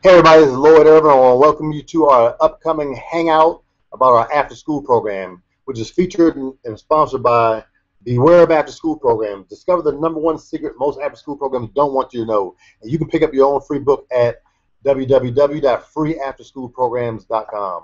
Hey everybody, this is Lloyd Irvin. I want to welcome you to our upcoming hangout about our after school program, which is featured and sponsored by Beware of After School Programs. Discover the #1 secret most after school programs don't want you to know. And you can pick up your own free book at www.freeafterschoolprograms.com.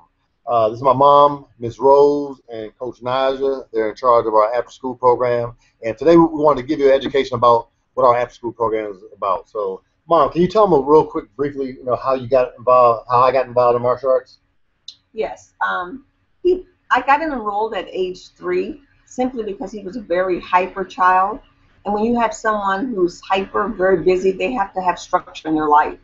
This is my mom, Miss Rose, and Coach Naja. They're in charge of our after school program. And today we wanted to give you an education about what our after school program is about. So Mom, can you tell them real quick, briefly, how you got involved, how I got involved in martial arts? Yes. I got him enrolled at age 3 simply because he was a very hyper child. And when you have someone who's hyper, very busy, they have to have structure in their life.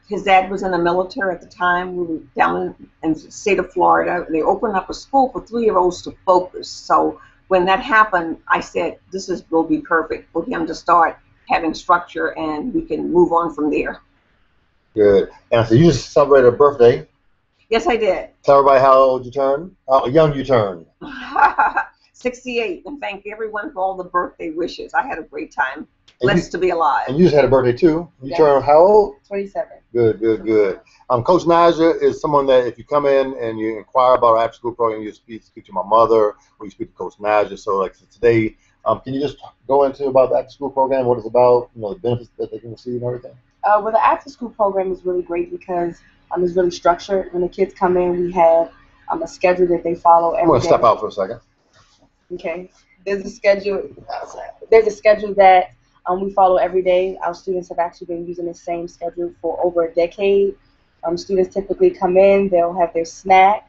His dad was in the military at the time. We were down in the state of Florida. They opened up a school for 3-year-olds to focus. So when that happened, I said, will be perfect for him to start having structure, and we can move on from there. Good. And so you just celebrated a birthday. Yes, I did. Tell everybody how old you turned, how young you turned. 68, and thank everyone for all the birthday wishes. I had a great time. Blessed to be alive. And you just had a birthday too. You turned how old? 27. Good, good, good. Coach Naja is someone that if you come in and you inquire about our after school program, you speak to my mother, or you speak to Coach Naja. So like today, can you just go into about the after school program, what it's about, the benefits that they can receive and everything? Well, the after school program is really great because it's really structured. When the kids come in, we have a schedule that they follow every day. I'm going to step out for a second. Okay. There's a schedule. There's a schedule that we follow every day. Our students have actually been using the same schedule for over a decade. Students typically come in, they'll have their snack.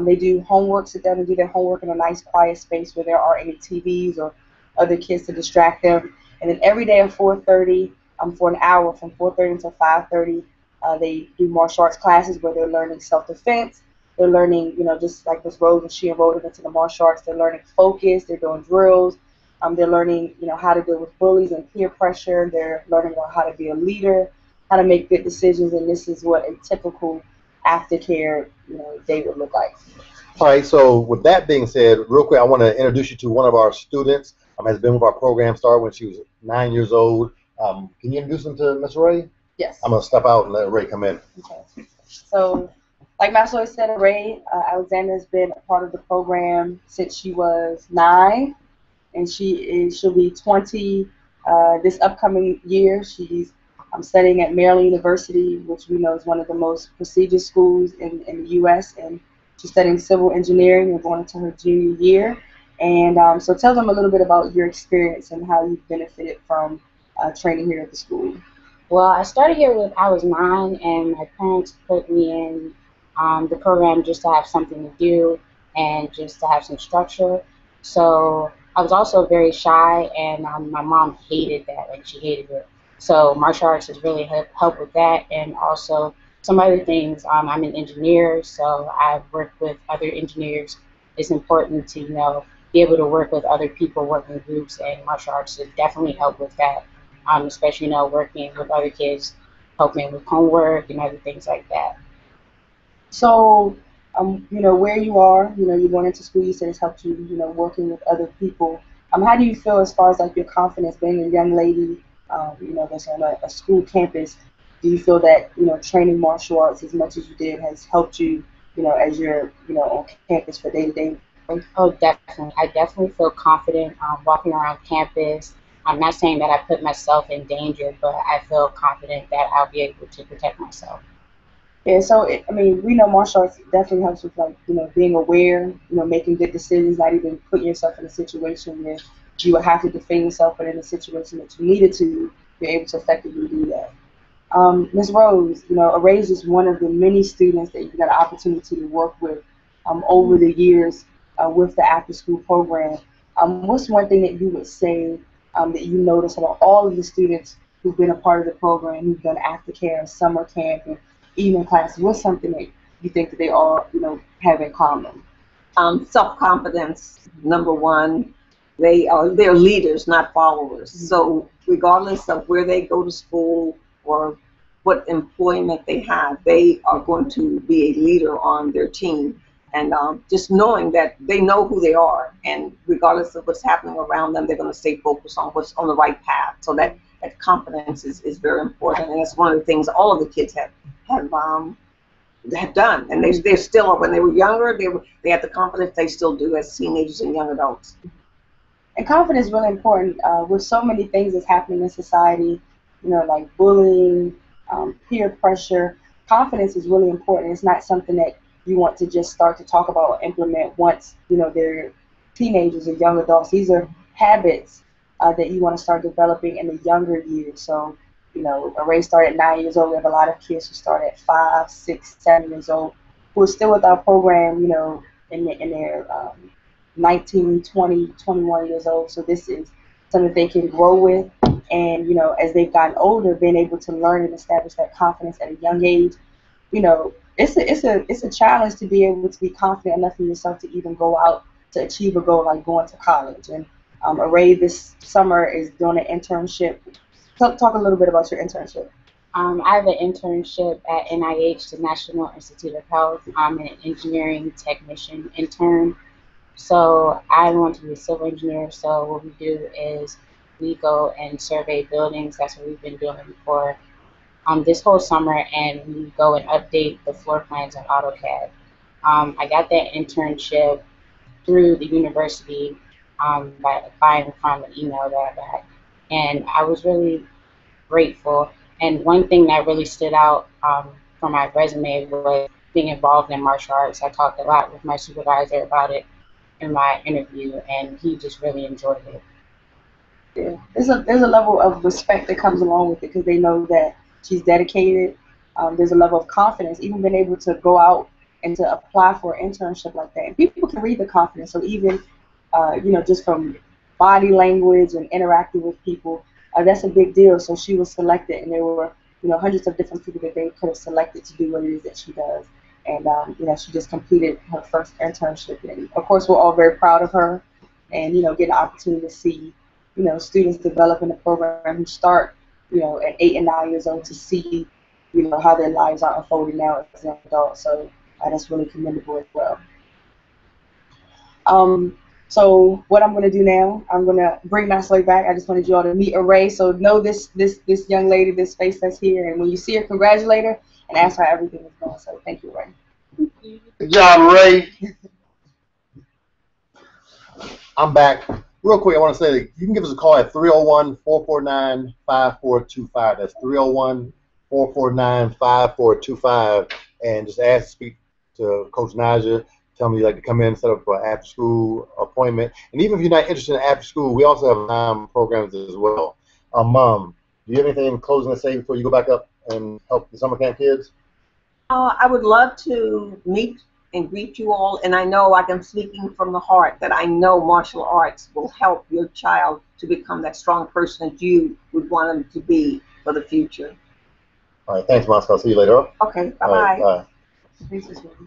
They do homework, sit down and do their homework in a nice quiet space where there aren't any TVs or other kids to distract them. And then every day at 4:30, for an hour, from 4:30 until 5:30, they do martial arts classes where they're learning self-defense. They're learning, just like Miss Rose, when she enrolled into the martial arts, they're learning focus, they're doing drills. They're learning, how to deal with bullies and peer pressure. They're learning how to be a leader, how to make good decisions, and this is what a typical aftercare, day would look like. All right. So with that being said, real quick, I want to introduce you to one of our students. Has been with our program, started when she was 9 years old. Can you introduce them to Miss Ray? Yes. I'm gonna step out and let Ray come in. Okay. So, like Master Lloyd said, Ray Alexander has been a part of the program since she was 9. And she'll be 20 this upcoming year. She's studying at Maryland University, which we know is one of the most prestigious schools in the U.S. And she's studying civil engineering and going into her junior year. And so tell them a little bit about your experience and how you've benefited from training here at the school. Well, I started here when I was 9, and my parents put me in the program just to have something to do and just to have some structure. So I was also very shy, and my mom hated that, like she hated it. So martial arts has really helped with that, and also some other things. I'm an engineer, so I've worked with other engineers. It's important to, be able to work with other people, work in groups, and martial arts has definitely helped with that, especially, working with other kids, helping with homework and other things like that. So, where you are, you're going into school, you said it's helped you, working with other people. How do you feel as far as like your confidence being a young lady, that's on a school campus? Do you feel that, training martial arts as much as you did has helped you, as you're, on campus for day-to-day? Oh, definitely. I definitely feel confident walking around campus. I'm not saying that I put myself in danger, but I feel confident that I'll be able to protect myself. Yeah, so we know martial arts definitely helps with being aware, making good decisions, not even putting yourself in a situation where you would have to defend yourself, but in a situation that you needed to, you're able to effectively do that. Ms. Rose, Ray is just one of the many students that you got an opportunity to work with over the years with the after-school program. What's one thing that you would say that you notice about all of the students who've been a part of the program, who've done aftercare, summer camp, and evening class? What's something that you think that they all, have in common? Self-confidence, #1. They're leaders, not followers. Mm-hmm. So regardless of where they go to school or what employment they have, they are going to be a leader on their team. And just knowing that they know who they are, and regardless of what's happening around them, they're going to stay focused on what's on the right path. So that that confidence is very important, and it's one of the things all of the kids have done, and they're still, when they were younger, they had the confidence, they still do as teenagers and young adults. And confidence is really important with so many things that's happening in society, like bullying, peer pressure. Confidence is really important. It's not something that you want to just start to talk about or implement once, they're teenagers or young adults. These are habits that you want to start developing in the younger years. So, Array started at 9 years old. We have a lot of kids who start at 5, 6, 7 years old who are still with our program, in their 19, 20, 21 years old. So this is something they can grow with. And, as they've gotten older, being able to learn and establish that confidence at a young age, it's a challenge to be able to be confident enough in yourself to even go out to achieve a goal like going to college. And Array this summer is doing an internship. Talk a little bit about your internship. I have an internship at NIH, the National Institute of Health. I'm an engineering technician intern. So I want to be a civil engineer. So what we do is we go and survey buildings. That's what we've been doing for this whole summer, and we go and update the floor plans in AutoCAD. I got that internship through the university by applying from an email that I got, and I was really grateful. And one thing that really stood out from my resume was being involved in martial arts. I talked a lot with my supervisor about it in my interview, and he just really enjoyed it. Yeah. There's a level of respect that comes along with it because they know that she's dedicated. There's a level of confidence, even being able to go out and to apply for an internship like that. And people can read the confidence. So even, just from body language and interacting with people, that's a big deal. So she was selected, and there were, hundreds of different people that they could have selected to do what it is that she does. And, she just completed her first internship. And, of course, we're all very proud of her and, get an opportunity to see, students develop in the program who start, at 8 and 9 years old to see, how their lives are unfolding now as an adult. So that's really commendable as well. So what I'm going to do now, I'm going to bring Master Lloyd back. I just wanted you all to meet Array. So know this young lady, this face that's here. And when you see her, congratulate her and ask her how everything is going. So thank you, Array. Good job, Ray. I'm back. Real quick, I want to say that you can give us a call at 301-449-5425. That's 301-449-5425. And just ask to speak to Coach Naja. Tell me you'd like to come in and set up an after-school appointment. And even if you're not interested in after school, we also have programs as well. Mom, do you have anything in closing to say before you go back up and help the summer camp kids? I would love to meet and greet you all, and I know I'm speaking from the heart that I know martial arts will help your child to become that strong person that you would want them to be for the future. All right, thanks, Moscow. See you later. Okay, bye-bye. Bye.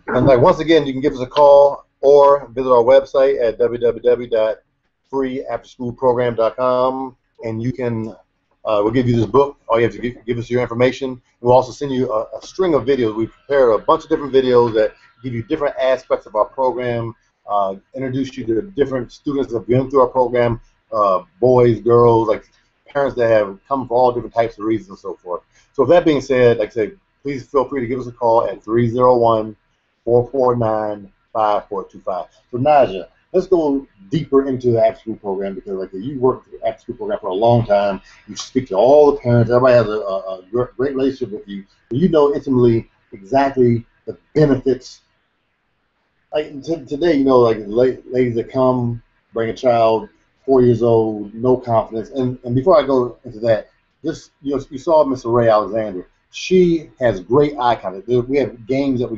And once again, you can give us a call or visit our website at www.freeafterschoolprogram.com, and you can we'll give you this book. All you have to give us your information. We'll also send you a string of videos. We've prepared a bunch of different videos that give you different aspects of our program, introduce you to different students that have been through our program, boys, girls, like parents that have come for all different types of reasons and so forth. So with that being said, like I said, please feel free to give us a call at 301-449-5425. So Naja, let's go deeper into the after-school program because like you worked with the after-school program for a long time. You speak to all the parents. Everybody has a great relationship with you. You know intimately exactly the benefits. Like today, like ladies that come, bring a child, 4 years old, no confidence. And before I go into that, just you saw Miss Ray Alexander. She has great eye contact. We have games that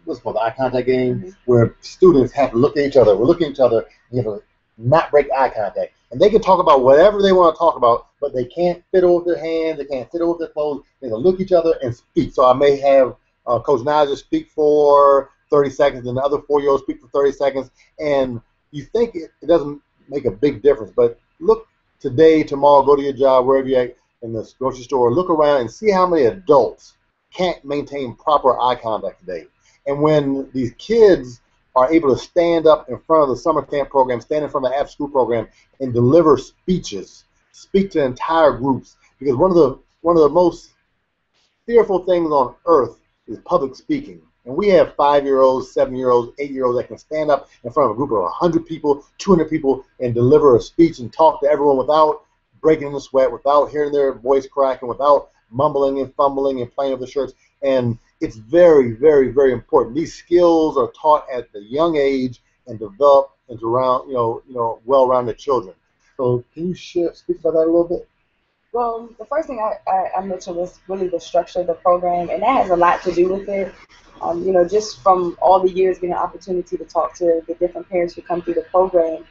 what's called the eye contact game, where students have to look at each other. We're looking at each other, and you have to not break eye contact. And they can talk about whatever they want to talk about, but they can't fiddle with their hands, they can't fiddle with their clothes. They can look at each other and speak. So I may have Coach Naja speak for 30 seconds, and the other 4-year-olds speak for 30 seconds. And you think it doesn't make a big difference, but look today, tomorrow, go to your job, wherever you're at, in the grocery store, look around and see how many adults can't maintain proper eye contact today. And when these kids are able to stand up in front of the summer camp program, stand in front of the after-school program, and deliver speeches, speak to entire groups, because one of the most fearful things on earth is public speaking. And we have 5-year-olds, 7-year-olds, 8-year-olds that can stand up in front of a group of 100 people, 200 people, and deliver a speech and talk to everyone without breaking in the sweat, without hearing their voice cracking, without mumbling and fumbling and playing with the shirts. And it's very, very, very important. These skills are taught at a young age and develop into well-rounded children. So can you speak about that a little bit? Well, the first thing I mentioned was really the structure of the program, and that has a lot to do with it. Just from all the years getting an opportunity to talk to the different parents who come through the program,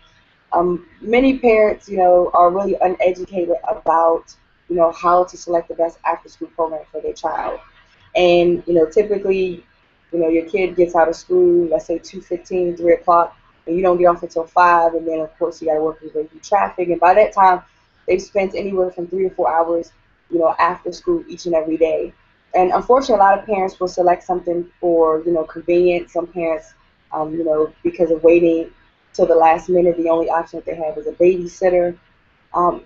many parents, are really uneducated about, how to select the best after-school program for their child. And, typically, your kid gets out of school, let's say 2:15, 3 o'clock, and you don't get off until 5, and then, of course, you got to work your way through traffic. And by that time, they've spent anywhere from 3 to 4 hours, after school each and every day. And unfortunately, a lot of parents will select something for, convenience. Some parents, because of waiting till the last minute, the only option that they have is a babysitter. Um,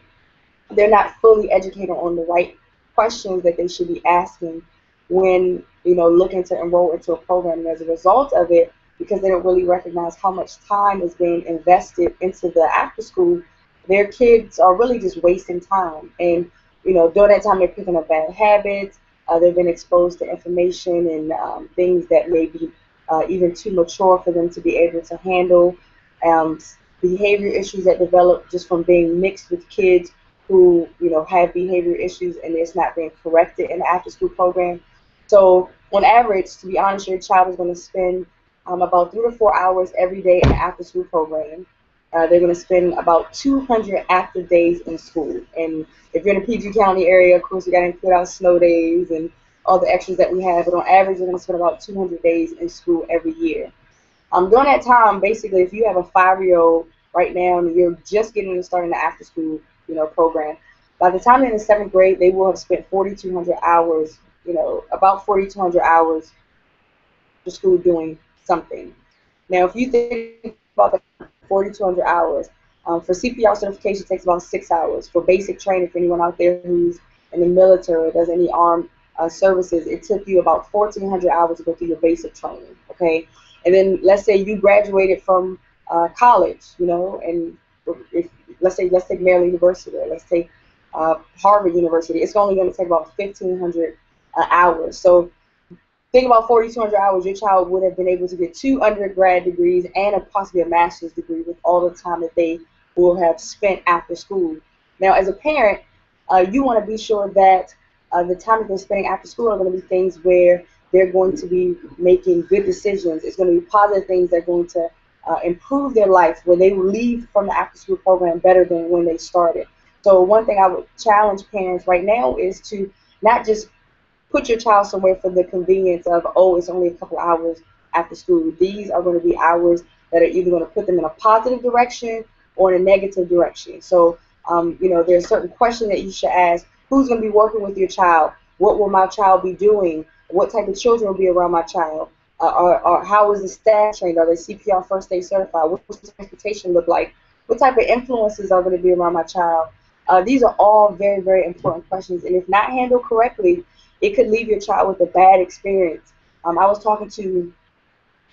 they're not fully educated on the right questions that they should be asking when, looking to enroll into a program. And as a result of it, because they don't really recognize how much time is being invested into the after school, their kids are really just wasting time. And, during that time, they're picking up bad habits. They've been exposed to information and things that may be even too mature for them to be able to handle. Um, Behavior issues that develop just from being mixed with kids who, have behavior issues and it's not being corrected in the after-school program. So, on average, to be honest, your child is going to spend about 3 to 4 hours every day in the after-school program. They're going to spend about 200 active days in school. And if you're in the PG County area, of course, you got to include our snow days and all the extras that we have. But on average, they're going to spend about 200 days in school every year. During that time, basically, if you have a 5-year-old right now and you're just getting to start in the after-school, program, by the time they're in the 7th grade, they will have spent 4,200 hours, about 4,200 hours for school doing something. Now, if you think about the 4,200 hours, for CPR certification, it takes about 6 hours. For basic training, for anyone out there who's in the military or does any armed services, it took you about 1,400 hours to go through your basic training, okay? And then let's say you graduated from college, and if let's take Maryland University, or let's take Harvard University, it's only going to take about 1,500 hours. So think about 4,200 hours, your child would have been able to get 2 undergrad degrees and possibly a master's degree with all the time that they will have spent after school. Now, as a parent, you want to be sure that the time that they're spending after school are going to be things where they're going to be making good decisions. It's going to be positive things that are going to improve their life, where they will leave from the after-school program better than when they started. So one thing I would challenge parents right now is to not just put your child somewhere for the convenience of, oh, it's only a couple hours after school. These are going to be hours that are either going to put them in a positive direction or in a negative direction. So, there are certain questions that you should ask. Who's going to be working with your child? What will my child be doing? What type of children will be around my child? Or how is the staff trained? Are they CPR first aid certified? What does transportation look like? What type of influences are going to be around my child? These are all very, very important questions. And if not handled correctly, it could leave your child with a bad experience. I was talking to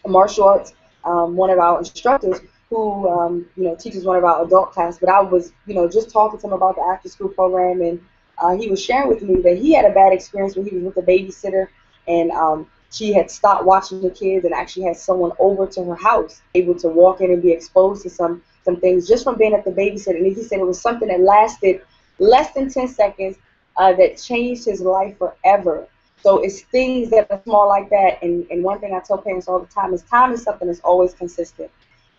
martial arts, one of our instructors who, teaches one of our adult class, but I was, just talking to him about the after school program, and he was sharing with me that he had a bad experience when he was with a babysitter, and she had stopped watching the kids and actually had someone over to her house, able to walk in and be exposed to some things just from being at the babysitter. And he said it was something that lasted less than 10 seconds that changed his life forever. So it's things that are small like that. And one thing I tell parents all the time is something that's always consistent,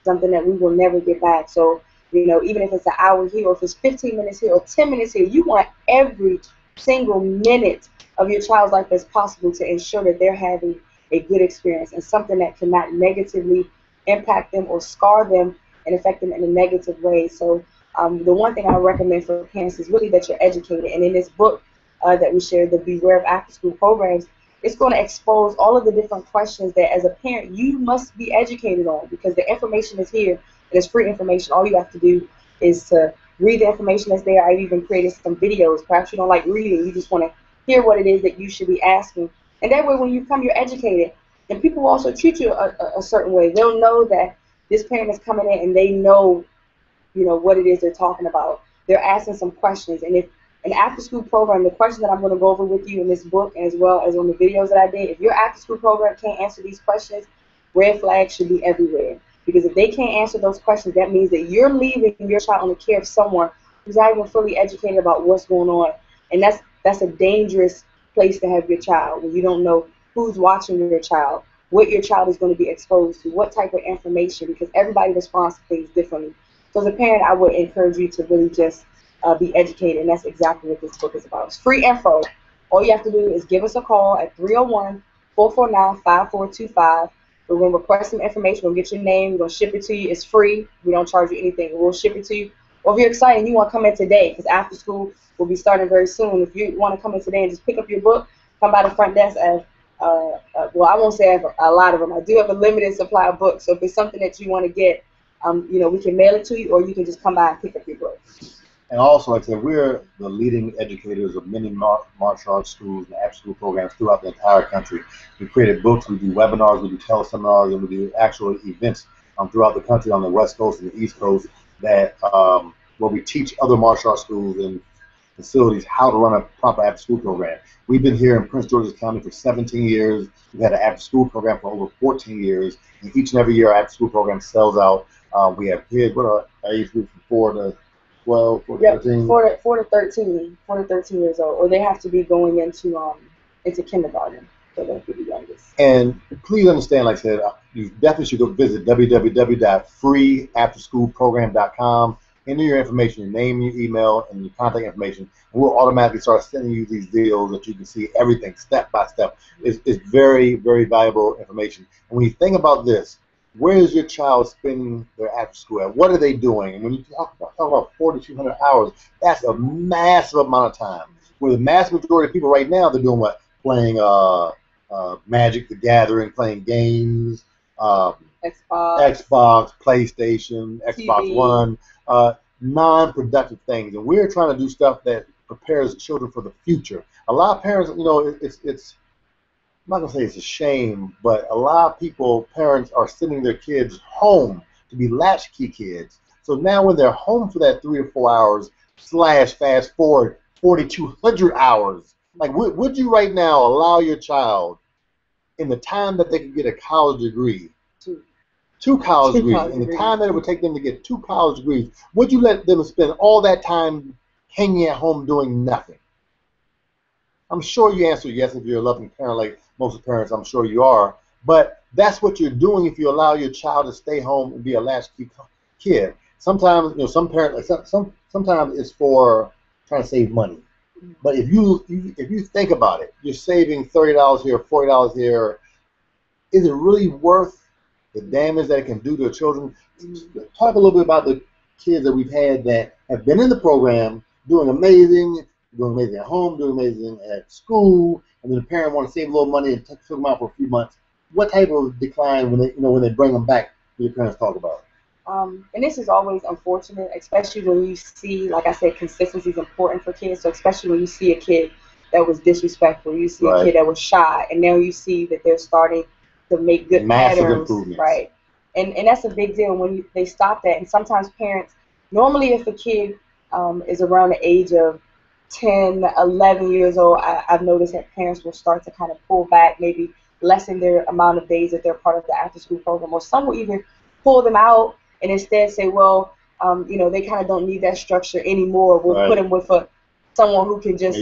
something that we will never get back. So, even if it's an hour here or if it's 15 minutes here or 10 minutes here, you want every single minute of your child's life as possible to ensure that they're having a good experience and something that cannot negatively impact them or scar them and affect them in a negative way. So the one thing I recommend for parents is really that you're educated. And in this book that we shared, the Beware of After School Programs, it's going to expose all of the different questions that as a parent you must be educated on, because the information is here and it's free information. All you have to do is to read the information that's there. I've even created some videos. Perhaps you don't like reading, you just want to hear what it is that you should be asking. And that way, when you come, you're educated. And people will also treat you a certain way. They'll know that this parent is coming in and they know, what it is they're talking about. They're asking some questions. And if an after-school program, the question that I'm going to go over with you in this book and as well as on the videos that I did, if your after-school program can't answer these questions, red flags should be everywhere. Because if they can't answer those questions, that means that you're leaving your child on the care of someone who's not even fully educated about what's going on. And that's a dangerous place to have your child, when you don't know who's watching your child, what your child is going to be exposed to, what type of information, because everybody responds to things differently. So as a parent, I would encourage you to really just be educated, and that's exactly what this book is about. It's free info. All you have to do is give us a call at 301-449-5425. We're going to request some information. We'll get your name. We're going to ship it to you. It's free. We don't charge you anything. We'll ship it to you. Or if you're excited and you want to come in today, because after school will be starting very soon. If you want to come in today and just pick up your book, come by the front desk. Well, I won't say I have a lot of them. I do have a limited supply of books. So if it's something that you want to get, we can mail it to you, or you can just come by and pick up your book. And also, like I said, we're the leading educators of many martial arts schools and after-school programs throughout the entire country. We created books, we do webinars, we do teleseminars, and we do actual events throughout the country on the West Coast and the East Coast that where we teach other martial arts schools and facilities how to run a proper after-school program. We've been here in Prince George's County for 17 years. We've had an after-school program for over 14 years. And each and every year, our after-school program sells out. We have kids, what are our age groups from 4 to 12, 4 to 13? 4 to 13, 4 to 13 years old, or they have to be going into kindergarten. So that's the youngest. And please understand, like I said, you definitely should go visit www.freeafterschoolprogram.com. Enter your information, your name, your email, and your contact information, and we'll automatically start sending you these videos that you can see everything step by step. It's very, very valuable information. And when you think about this, where is your child spending their after school at? What are they doing? And when you talk about 4,200 hours, that's a massive amount of time. Where the mass majority of people right now, they're doing what? Playing Magic the Gathering, playing games, Xbox, PlayStation, Xbox TV. One, non-productive things. And we're trying to do stuff that prepares children for the future. A lot of parents, it's I'm not going to say it's a shame, but a lot of parents are sending their kids home to be latchkey kids. So now when they're home for that 3 or 4 hours / fast forward 4,200 hours, like would you right now allow your child in the time that they could get a college degree, two college degrees, in the time that it would take them to get 2 college degrees, would you let them spend all that time hanging at home doing nothing? I'm sure you answer yes if you're a loving parent like most parents, I'm sure you are. But that's what you're doing if you allow your child to stay home and be a latchkey kid. Sometimes, some parents, sometimes it's for trying to save money. But if you think about it, you're saving $30 here, $40 here. Is it really worth the damage that it can do to children? Talk a little bit about the kids that we've had that have been in the program, doing amazing at home, doing amazing at school, and then the parent want to save a little money and took them out for a few months. What type of decline when they bring them back do your parents talk about? And this is always unfortunate, especially when you see, like I said, consistency is important for kids. So especially when you see a kid that was disrespectful, you see a kid that was shy, and now you see that they're starting to make good patterns, right? And that's a big deal when they stop that. And sometimes parents, normally if a kid is around the age of 10, 11 years old, I've noticed that parents will start to kind of pull back, maybe lessen their amount of days that they're part of the after-school program, or some will even pull them out and instead say, well, they kind of don't need that structure anymore. We'll put them with someone who can just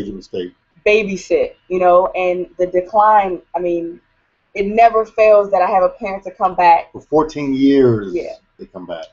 babysit, and the decline, I mean, it never fails that I have a parent to come back. For 14 years, they come back.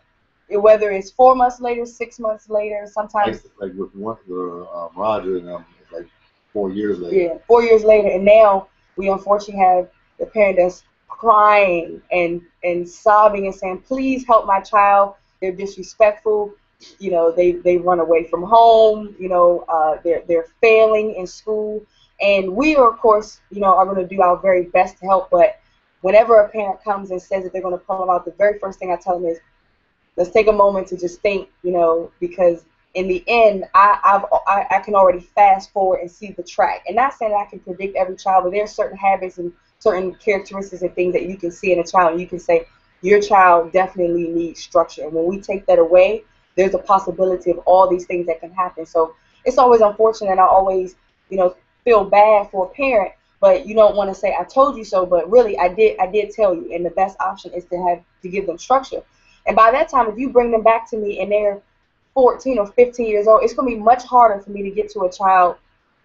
Whether it's 4 months later, 6 months later, sometimes. Like with Roger and it's like 4 years later. Yeah, 4 years later, and now we unfortunately have the parent that's crying and sobbing and saying, "Please help my child. They're disrespectful. They run away from home. They're failing in school." And we are, of course, are going to do our very best to help. But whenever a parent comes and says that they're going to pull them out, the very first thing I tell them is, let's take a moment to just think, because in the end, I can already fast forward and see the track. And not saying that I can predict every child, but there's certain habits and certain characteristics and things that you can see in a child, and you can say your child definitely needs structure. And when we take that away, there's a possibility of all these things that can happen. So it's always unfortunate. And I always, feel bad for a parent, but you don't want to say I told you so. But really, I did tell you. And the best option is to give them structure. And by that time, if you bring them back to me and they're 14 or 15 years old, it's going to be much harder for me to get to a child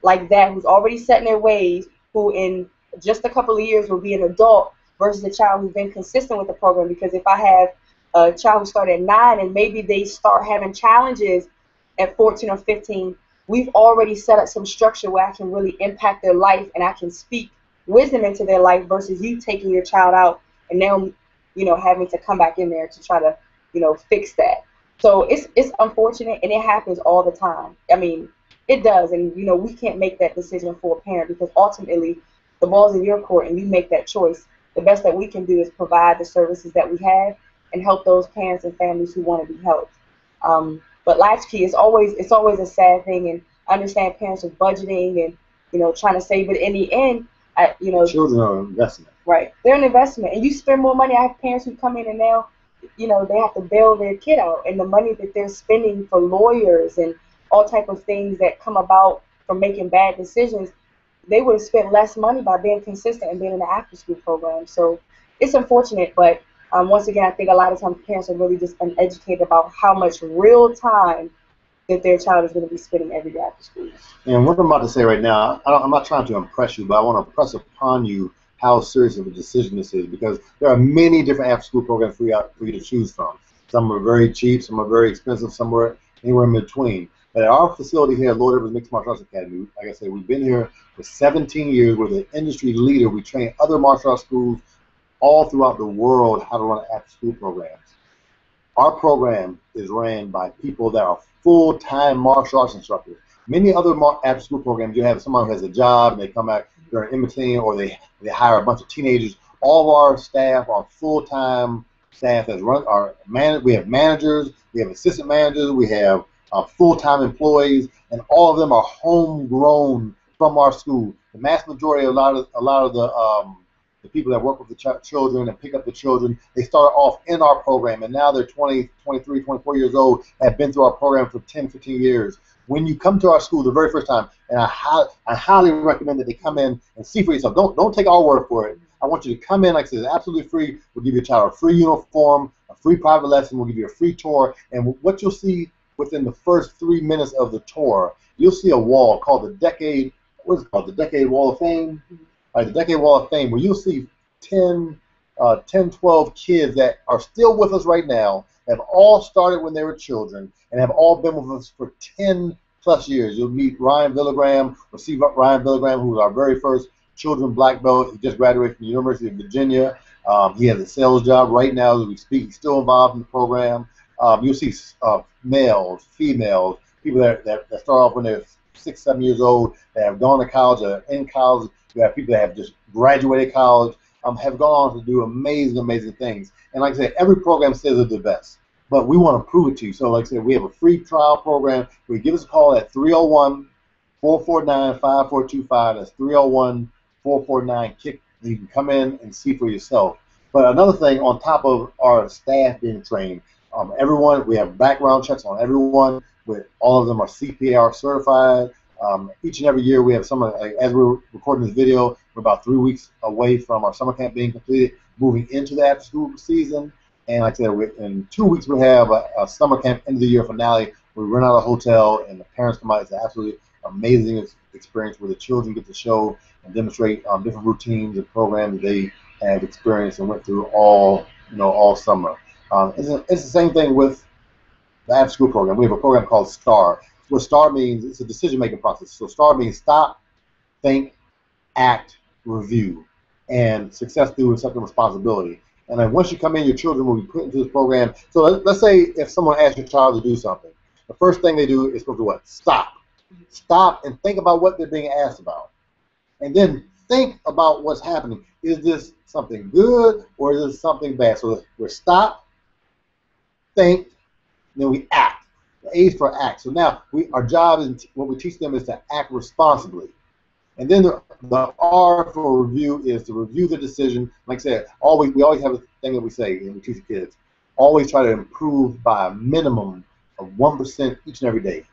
like that who's already set in their ways, who in just a couple of years will be an adult, versus a child who's been consistent with the program. Because if I have a child who started at 9 and maybe they start having challenges at 14 or 15, we've already set up some structure where I can really impact their life and I can speak wisdom into their life, versus you taking your child out and now, having to come back in there to try to, fix that. So it's unfortunate, and it happens all the time. I mean, it does, and we can't make that decision for a parent, because ultimately the ball's in your court and you make that choice. The best that we can do is provide the services that we have and help those parents and families who want to be helped. But latchkey is always a sad thing, and I understand parents are budgeting and trying to save, but in the end, children are an investment. Right, they're an investment, and you spend more money. I have parents who come in and now, they have to bail their kid out, and the money that they're spending for lawyers and all type of things that come about from making bad decisions, they would have spent less money by being consistent and being in the after-school program. So it's unfortunate, but once again, I think a lot of times parents are really just uneducated about how much real time that their child is going to be spending every day after school. And what I'm about to say right now, I'm not trying to impress you, but I want to impress upon you how serious of a decision this is, because there are many different after-school programs for you to choose from. Some are very cheap, some are very expensive, some are anywhere in between. But at our facility here at Lloyd Irvin Mixed Martial Arts Academy, like I said, we've been here for 17 years. We're the industry leader. We train other martial arts schools all throughout the world how to run after-school programs. Our program is ran by people that are full-time martial arts instructors. Many other after-school programs, you have someone who has a job and they come back during in between, or they hire a bunch of teenagers. All of our staff are full-time staff that run our we have managers, we have assistant managers, we have full-time employees, and all of them are homegrown from our school. The mass majority, a lot of the people that work with the children and pick up the children, they start off in our program, and now they're 20, 23, 24 years old, have been through our program for 10, 15 years. When you come to our school the very first time, and I highly recommend that they come in and see for yourself. Don't take our word for it. I want you to come in, like I said, it's absolutely free. We'll give your child a free uniform, a free private lesson. We'll give you a free tour. And what you'll see within the first 3 minutes of the tour, you'll see a wall called the Decade, what is it called? The Decade Wall of Fame? The Decade Wall of Fame, where you'll see 10, 12 kids that are still with us right now, have all started when they were children, and have all been with us for 10 plus years. You'll meet Ryan Villagram, or see Ryan Villagram, who was our very first children black belt. He just graduated from the University of Virginia. He has a sales job right now as we speak. He's still involved in the program. You'll see males, females, people that start off when they're 6, 7 years old, that have gone to college or in college. You have people that have just graduated college, have gone on to do amazing, amazing things. And like I said, every program says it's the best, but we want to prove it to you. So like I said, we have a free trial program. We give us a call at 301-449-5425. That's 301-449-KICK. You can come in and see for yourself. But another thing, on top of our staff being trained, we have background checks on everyone. All of them are CPR certified. Each and every year we have someone, as we're recording this video, we're about 3 weeks away from our summer camp being completed, moving into the after-school season. And like I said, in 2 weeks we'll have a summer camp end of the year finale. We rent out a hotel and the parents come out. It's an absolutely amazing experience where the children get to show and demonstrate different routines and programs they have experienced and went through all summer. It's the same thing with the after-school program. We have a program called STAR. What STAR means, it's a decision-making process. So STAR means stop, think, act, review, and success through accepting responsibility. And then once you come in, your children will be put into this program. So let's say if someone asks your child to do something, the first thing they do is supposed to what? Stop. Stop and think about what they're being asked about. And then think about what's happening. Is this something good or is this something bad? So we're stop, think, then we act. The A is for act. So now our job is what we teach them is to act responsibly. And then the R for review is to review the decision. Like I said, we always have a thing that we say and we teach the kids. Always try to improve by a minimum of 1% each and every day.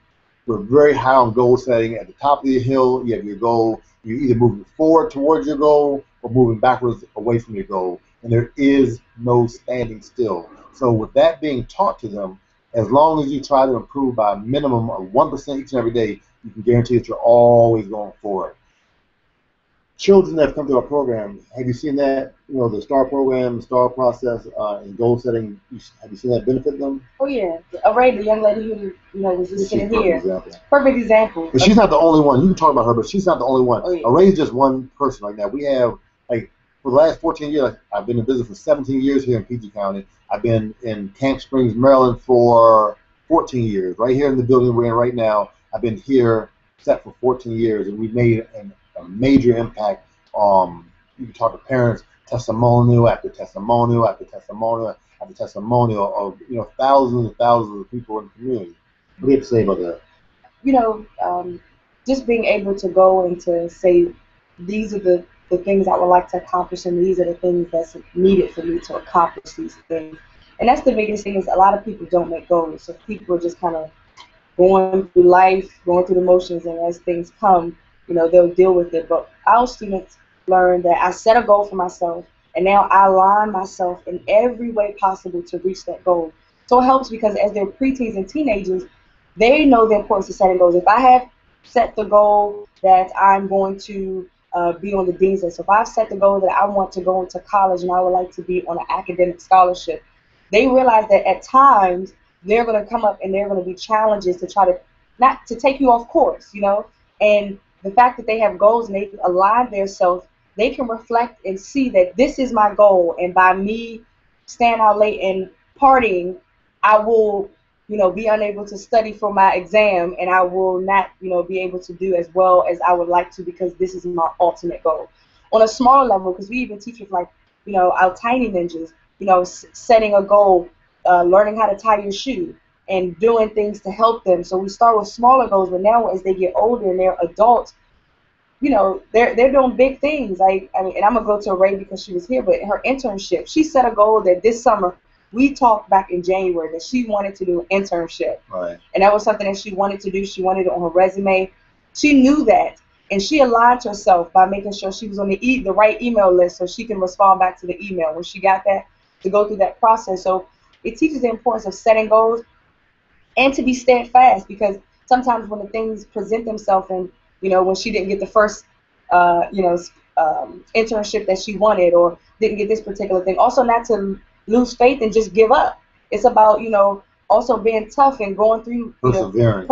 We're very high on goal setting. At the top of the hill, you have your goal. You're either moving forward towards your goal or moving backwards away from your goal. And there is no standing still. So with that being taught to them, as long as you try to improve by a minimum of 1% each and every day, you can guarantee that you're always going forward. Children that have come through our program, have you seen that? You know, the STAR program, the STAR process, and goal setting. Have you seen that benefit them? Oh yeah, Array, the young lady who was just sitting here. Perfect example. But she's not the only one. You can talk about her, but she's not the only one. Oh, yeah. Array's just one person right now. We have for the last 14 years. I've been in business for 17 years here in PG County. I've been in Camp Springs, Maryland for 14 years. Right here in the building we're in right now, I've been here set for 14 years, and we've made a major impact. You can talk to parents, testimonial after testimonial after testimonial after testimonial of thousands and thousands of people in the community. What do you have to say about that? Just being able to go and to say, these are the things I would like to accomplish, and these are the things that's needed for me to accomplish these things. And that's the biggest thing, is a lot of people don't make goals. So people are just kind of going through life, going through the motions, and as things come, they'll deal with it. But our students learn that I set a goal for myself, and now I align myself in every way possible to reach that goal. So it helps because as they're preteens and teenagers, they know the importance of setting goals. If I have set the goal that I'm going to be on the dean's list, so if I've set the goal that I want to go into college and I would like to be on an academic scholarship, they realize that at times they're going to come up and there are going to be challenges to try to not to take you off course, and the fact that they have goals and they align themselves, they can reflect and see that this is my goal, and by me staying out late and partying, I will, be unable to study for my exam, and I will not, be able to do as well as I would like to, because this is my ultimate goal. On a smaller level, because we even teach with our tiny ninjas, setting a goal, learning how to tie your shoe, and doing things to help them. So we start with smaller goals, but now as they get older and they're adults, they're doing big things. And I'm gonna go to Ray because she was here, but her internship, she set a goal that this summer, we talked back in January, that she wanted to do an internship. Right. And that was something that she wanted to do. She wanted it on her resume. She knew that, and she aligned herself by making sure she was on the right email list so she can respond back to the email when she got that, to go through that process. So it teaches the importance of setting goals and to be steadfast, because sometimes when the things present themselves, and when she didn't get the first internship that she wanted, or didn't get this particular thing, also not to lose faith and just give up. It's about also being tough and going through perseverance.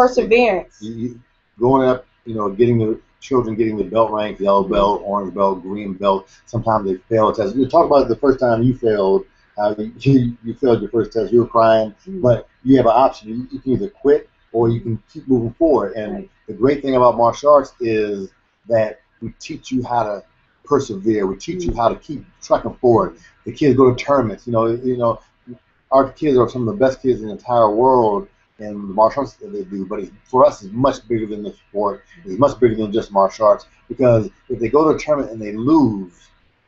Going up, getting the children getting the belt rank, yellow belt, orange belt, green belt. Sometimes they fail a test. You talk about the first time you failed. You failed your first test, you were crying, but you have an option. You can either quit or you can keep moving forward. And the great thing about martial arts is that we teach you how to persevere. We teach you how to keep trucking forward. The kids go to tournaments. Our kids are some of the best kids in the entire world in the martial arts that they do. But for us, it's much bigger than the sport. It's much bigger than just martial arts, because if they go to a tournament and they lose,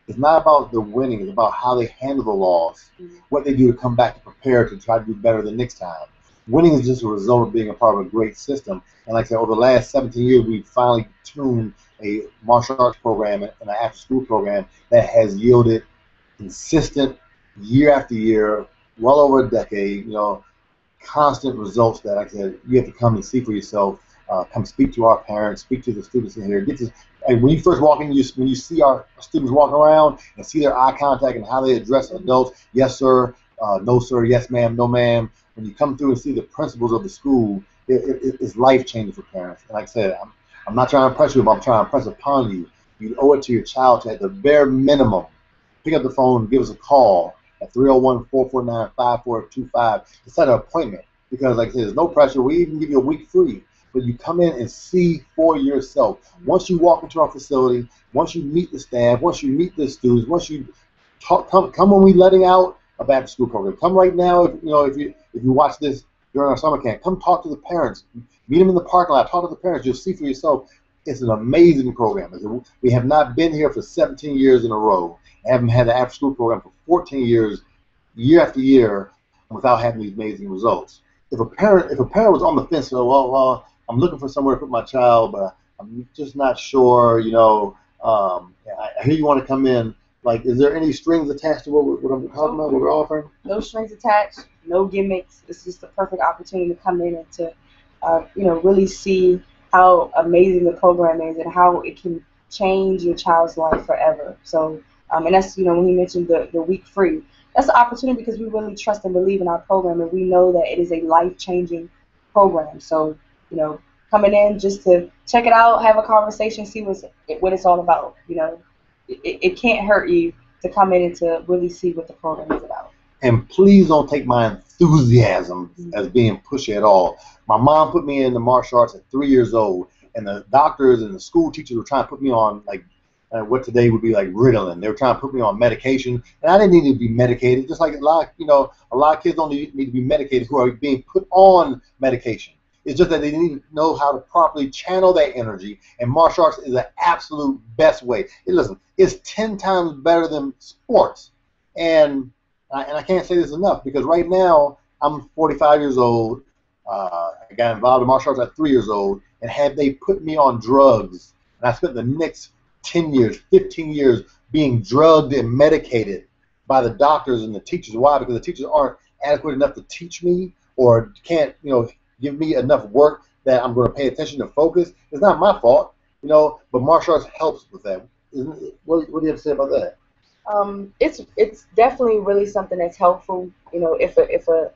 it's not about the winning. It's about how they handle the loss, what they do to come back to prepare to try to do better the next time. Winning is just a result of being a part of a great system. And like I said, over the last 17 years, we've finally tuned a martial arts program and an after-school program that has yielded consistent, year after year, well over a decade, constant results that, like I said, you have to come and see for yourself. Come speak to our parents, speak to the students in here. And when you first walk in, when you see our students walking around and see their eye contact and how they address adults, yes sir, no sir, yes ma'am, no ma'am. When you come through and see the principles of the school, it's life changing for parents. And like I said, I'm not trying to impress you, but I'm trying to impress upon you. You owe it to your child to, at the bare minimum, pick up the phone and give us a call at 301-449-5425 to set an appointment. Because like I said, there's no pressure. We even give you a week free. But you come in and see for yourself. Once you walk into our facility, once you meet the staff, once you meet the students, once you come when we letting out a back to school program. Come right now if you watch this during our summer camp. Come talk to the parents. Meet them in the parking lot. Talk to the parents. You'll see for yourself. It's an amazing program. We have not been here for 17 years in a row. I haven't had the after-school program for 14 years, year after year, without having these amazing results. If a parent was on the fence, so well, I'm looking for somewhere to put my child, but I'm just not sure. I hear you want to come in. Like, is there any strings attached to what I'm talking about? What we're offering? No strings attached, no gimmicks. It's just the perfect opportunity to come in and to, really see how amazing the program is and how it can change your child's life forever. So, and that's, when he mentioned the week free, that's the opportunity because we really trust and believe in our program and we know that it is a life-changing program. So, coming in just to check it out, have a conversation, see what it's all about. It can't hurt you to come in and to really see what the program is about. And please don't take my enthusiasm as being pushy at all. My mom put me into martial arts at 3 years old, and the doctors and the school teachers were trying to put me on what today would be like Ritalin. They were trying to put me on medication, and I didn't need to be medicated. Just like a lot of kids don't need to be medicated who are being put on medication. It's just that they need to know how to properly channel that energy, and martial arts is the absolute best way. Listen, it's 10 times better than sports, and I can't say this enough because right now I'm 45 years old. I got involved in martial arts at 3 years old, and had they put me on drugs, and I spent the next 10 years, 15 years being drugged and medicated by the doctors and the teachers. Why? Because the teachers aren't adequate enough to teach me or can't, give me enough work that I'm going to pay attention and focus. It's not my fault, but martial arts helps with that. What do you have to say about that? It's definitely really something that's helpful. If a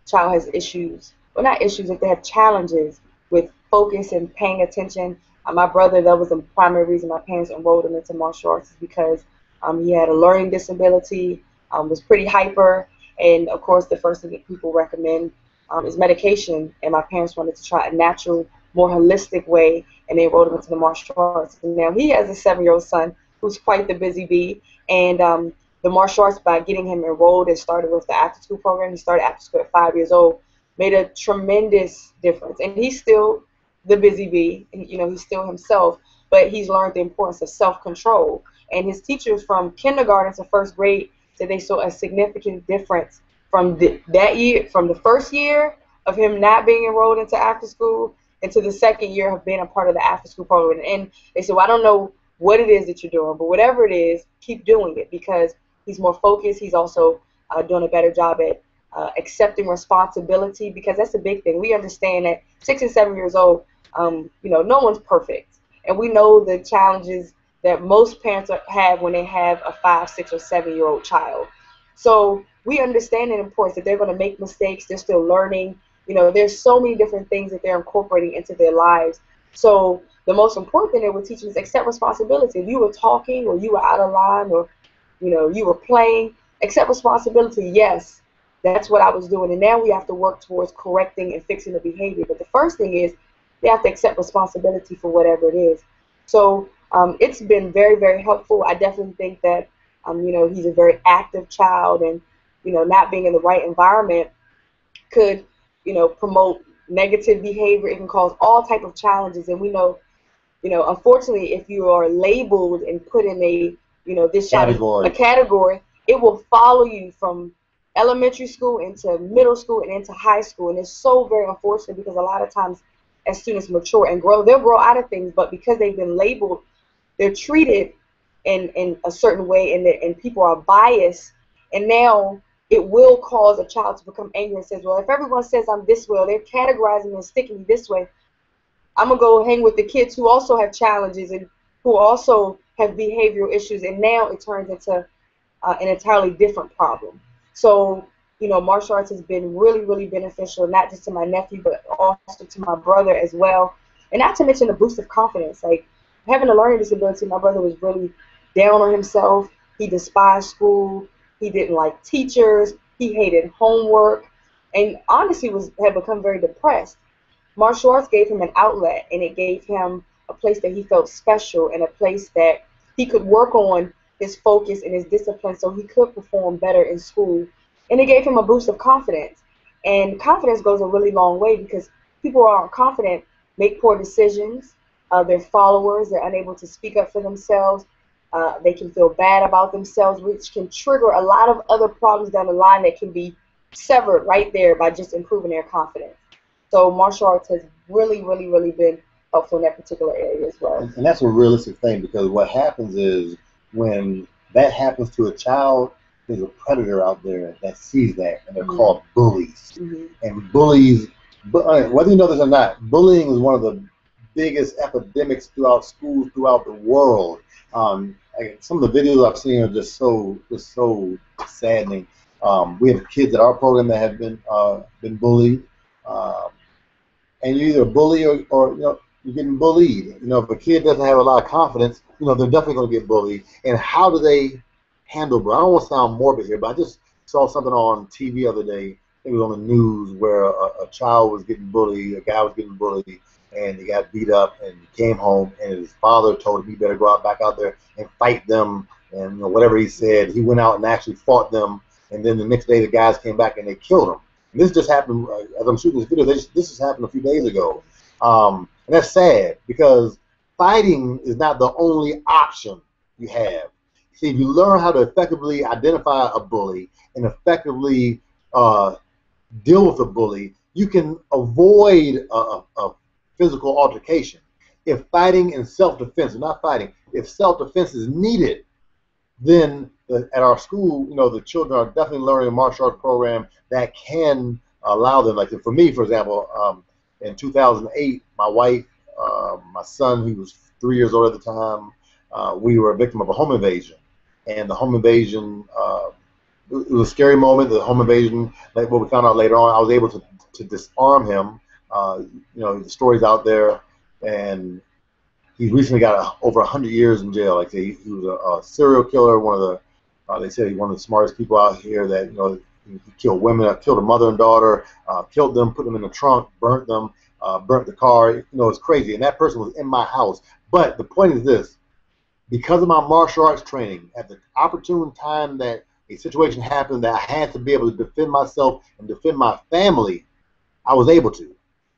child has issues, well, not issues, if they have challenges with focus and paying attention. My brother, that was the primary reason my parents enrolled him into martial arts is because he had a learning disability, was pretty hyper, and of course the first thing that people recommend is medication, and my parents wanted to try a natural, more holistic way, and they enrolled him into the martial arts. And now he has a 7-year-old son who's quite the busy bee, and the martial arts, by getting him enrolled and started with the after-school program, he started after school at 5 years old, made a tremendous difference. And he's still the busy bee, and, he's still himself, but he's learned the importance of self-control. And his teachers from kindergarten to first grade said they saw a significant difference from that year, from the first year of him not being enrolled into after school into the second year of being a part of the after school program. And they said, well, I don't know what it is that you're doing, but whatever it is, keep doing it because he's more focused. He's also doing a better job at accepting responsibility because that's a big thing. We understand that 6 and 7 years old, no one's perfect. And we know the challenges that most parents have when they have a 5, 6, or 7-year-old child. So we understand the importance that they're going to make mistakes. They're still learning. There's so many different things that they're incorporating into their lives. So the most important thing that we're teaching is accept responsibility. If you were talking or you were out of line or, you were playing, accept responsibility. Yes, that's what I was doing. And now we have to work towards correcting and fixing the behavior. But the first thing is they have to accept responsibility for whatever it is. So it's been very, very helpful. I definitely think that, he's a very active child and, not being in the right environment could, promote negative behavior. It can cause all type of challenges. And we know, unfortunately, if you are labeled and put in this category. A category, it will follow you from elementary school into middle school and into high school. And it's so very unfortunate because a lot of times as students mature and grow, they'll grow out of things, but because they've been labeled, they're treated in a certain way, and people are biased, and now it will cause a child to become angry and says, well, if everyone says I'm this way, or they're categorizing me and sticking me this way, I'm going to go hang with the kids who also have challenges and who also have behavioral issues, and now it turns into an entirely different problem. So, martial arts has been really, really beneficial, not just to my nephew, but also to my brother as well. And not to mention the boost of confidence. Like, having a learning disability, my brother was really down on himself. He despised school. He didn't like teachers. He hated homework. And honestly had become very depressed. Martial arts gave him an outlet, and it gave him a place that he felt special and a place that he could work on his focus and his discipline so he could perform better in school. And it gave him a boost of confidence. And confidence goes a really long way because people who aren't confident make poor decisions. They're followers. They're unable to speak up for themselves. They can feel bad about themselves, which can trigger a lot of other problems down the line that can be severed right there by just improving their confidence. So martial arts has really, really, really been helpful in that particular area as well. And that's a realistic thing, because what happens is when that happens to a child, there's a predator out there that sees that, and they're called bullies. And bullies, whether you know this or not, bullying is one of the biggest epidemics throughout schools throughout the world. Some of the videos I've seen are just so saddening. We have kids at our program that have been bullied, and you're either a bully or you're getting bullied. If a kid doesn't have a lot of confidence, they're definitely going to get bullied. And how do they handle bullying? I don't want to sound morbid here, but I just saw something on TV the other day. I think it was on the news where a child was getting bullied, a guy was getting bullied, and he got beat up, and he came home, and his father told him he better go back out there and fight them, and whatever he said, he went out and actually fought them, and then the next day the guys came back and they killed him. And this just happened as I'm shooting this video. This just happened a few days ago, and that's sad because fighting is not the only option you have. See, if you learn how to effectively identify a bully and effectively deal with a bully, you can avoid a physical altercation. If fighting and self-defense, not fighting, if self-defense is needed, then at our school, the children are definitely learning a martial arts program that can allow them. Like for me, for example, in 2008, my wife, my son, he was 3 years old at the time, we were a victim of a home invasion. And the home invasion, it was a scary moment. The home invasion, like what we found out later on, I was able to disarm him. The story's out there, and he recently got over 100 years in jail. Like he was a serial killer. They said he's one of the smartest people out here. That he killed women, killed a mother and daughter, killed them, put them in the trunk, burnt them, burnt the car. It's crazy. And that person was in my house. But the point is this: because of my martial arts training, at the opportune time that a situation happened that I had to be able to defend myself and defend my family, I was able to.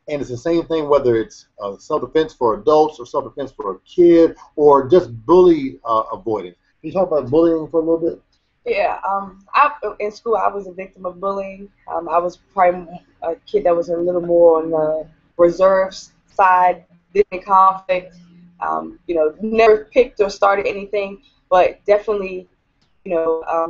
And it's the same thing whether it's self-defense for adults or self-defense for a kid or just bully avoidance. Can you talk about bullying for a little bit? Yeah, in school I was a victim of bullying. I was probably a kid that was a little more on the reserve side, didn't conflict. Never picked or started anything, but definitely,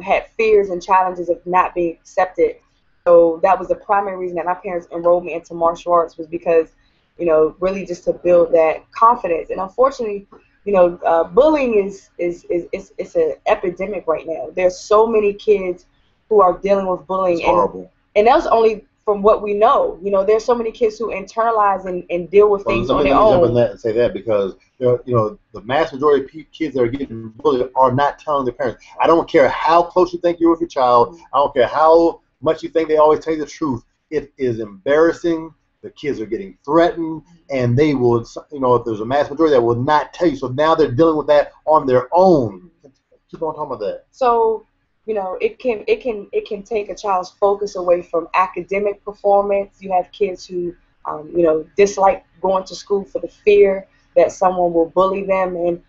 had fears and challenges of not being accepted. So that was the primary reason that my parents enrolled me into martial arts, was because, really just to build that confidence. And unfortunately, bullying is an epidemic right now. There's so many kids who are dealing with bullying. It's horrible. And that's only from what we know. There's so many kids who internalize and deal with things on their own. Let me jump in that and say that because the mass majority of kids that are getting bullied are not telling their parents. I don't care how close you think you're with your child. I don't care how much you think they always tell you the truth. It is embarrassing. The kids are getting threatened, and they will, if there's a mass majority that will not tell you. So now they're dealing with that on their own. Keep on talking about that. So, it can take a child's focus away from academic performance. You have kids who, dislike going to school for the fear that someone will bully them. And,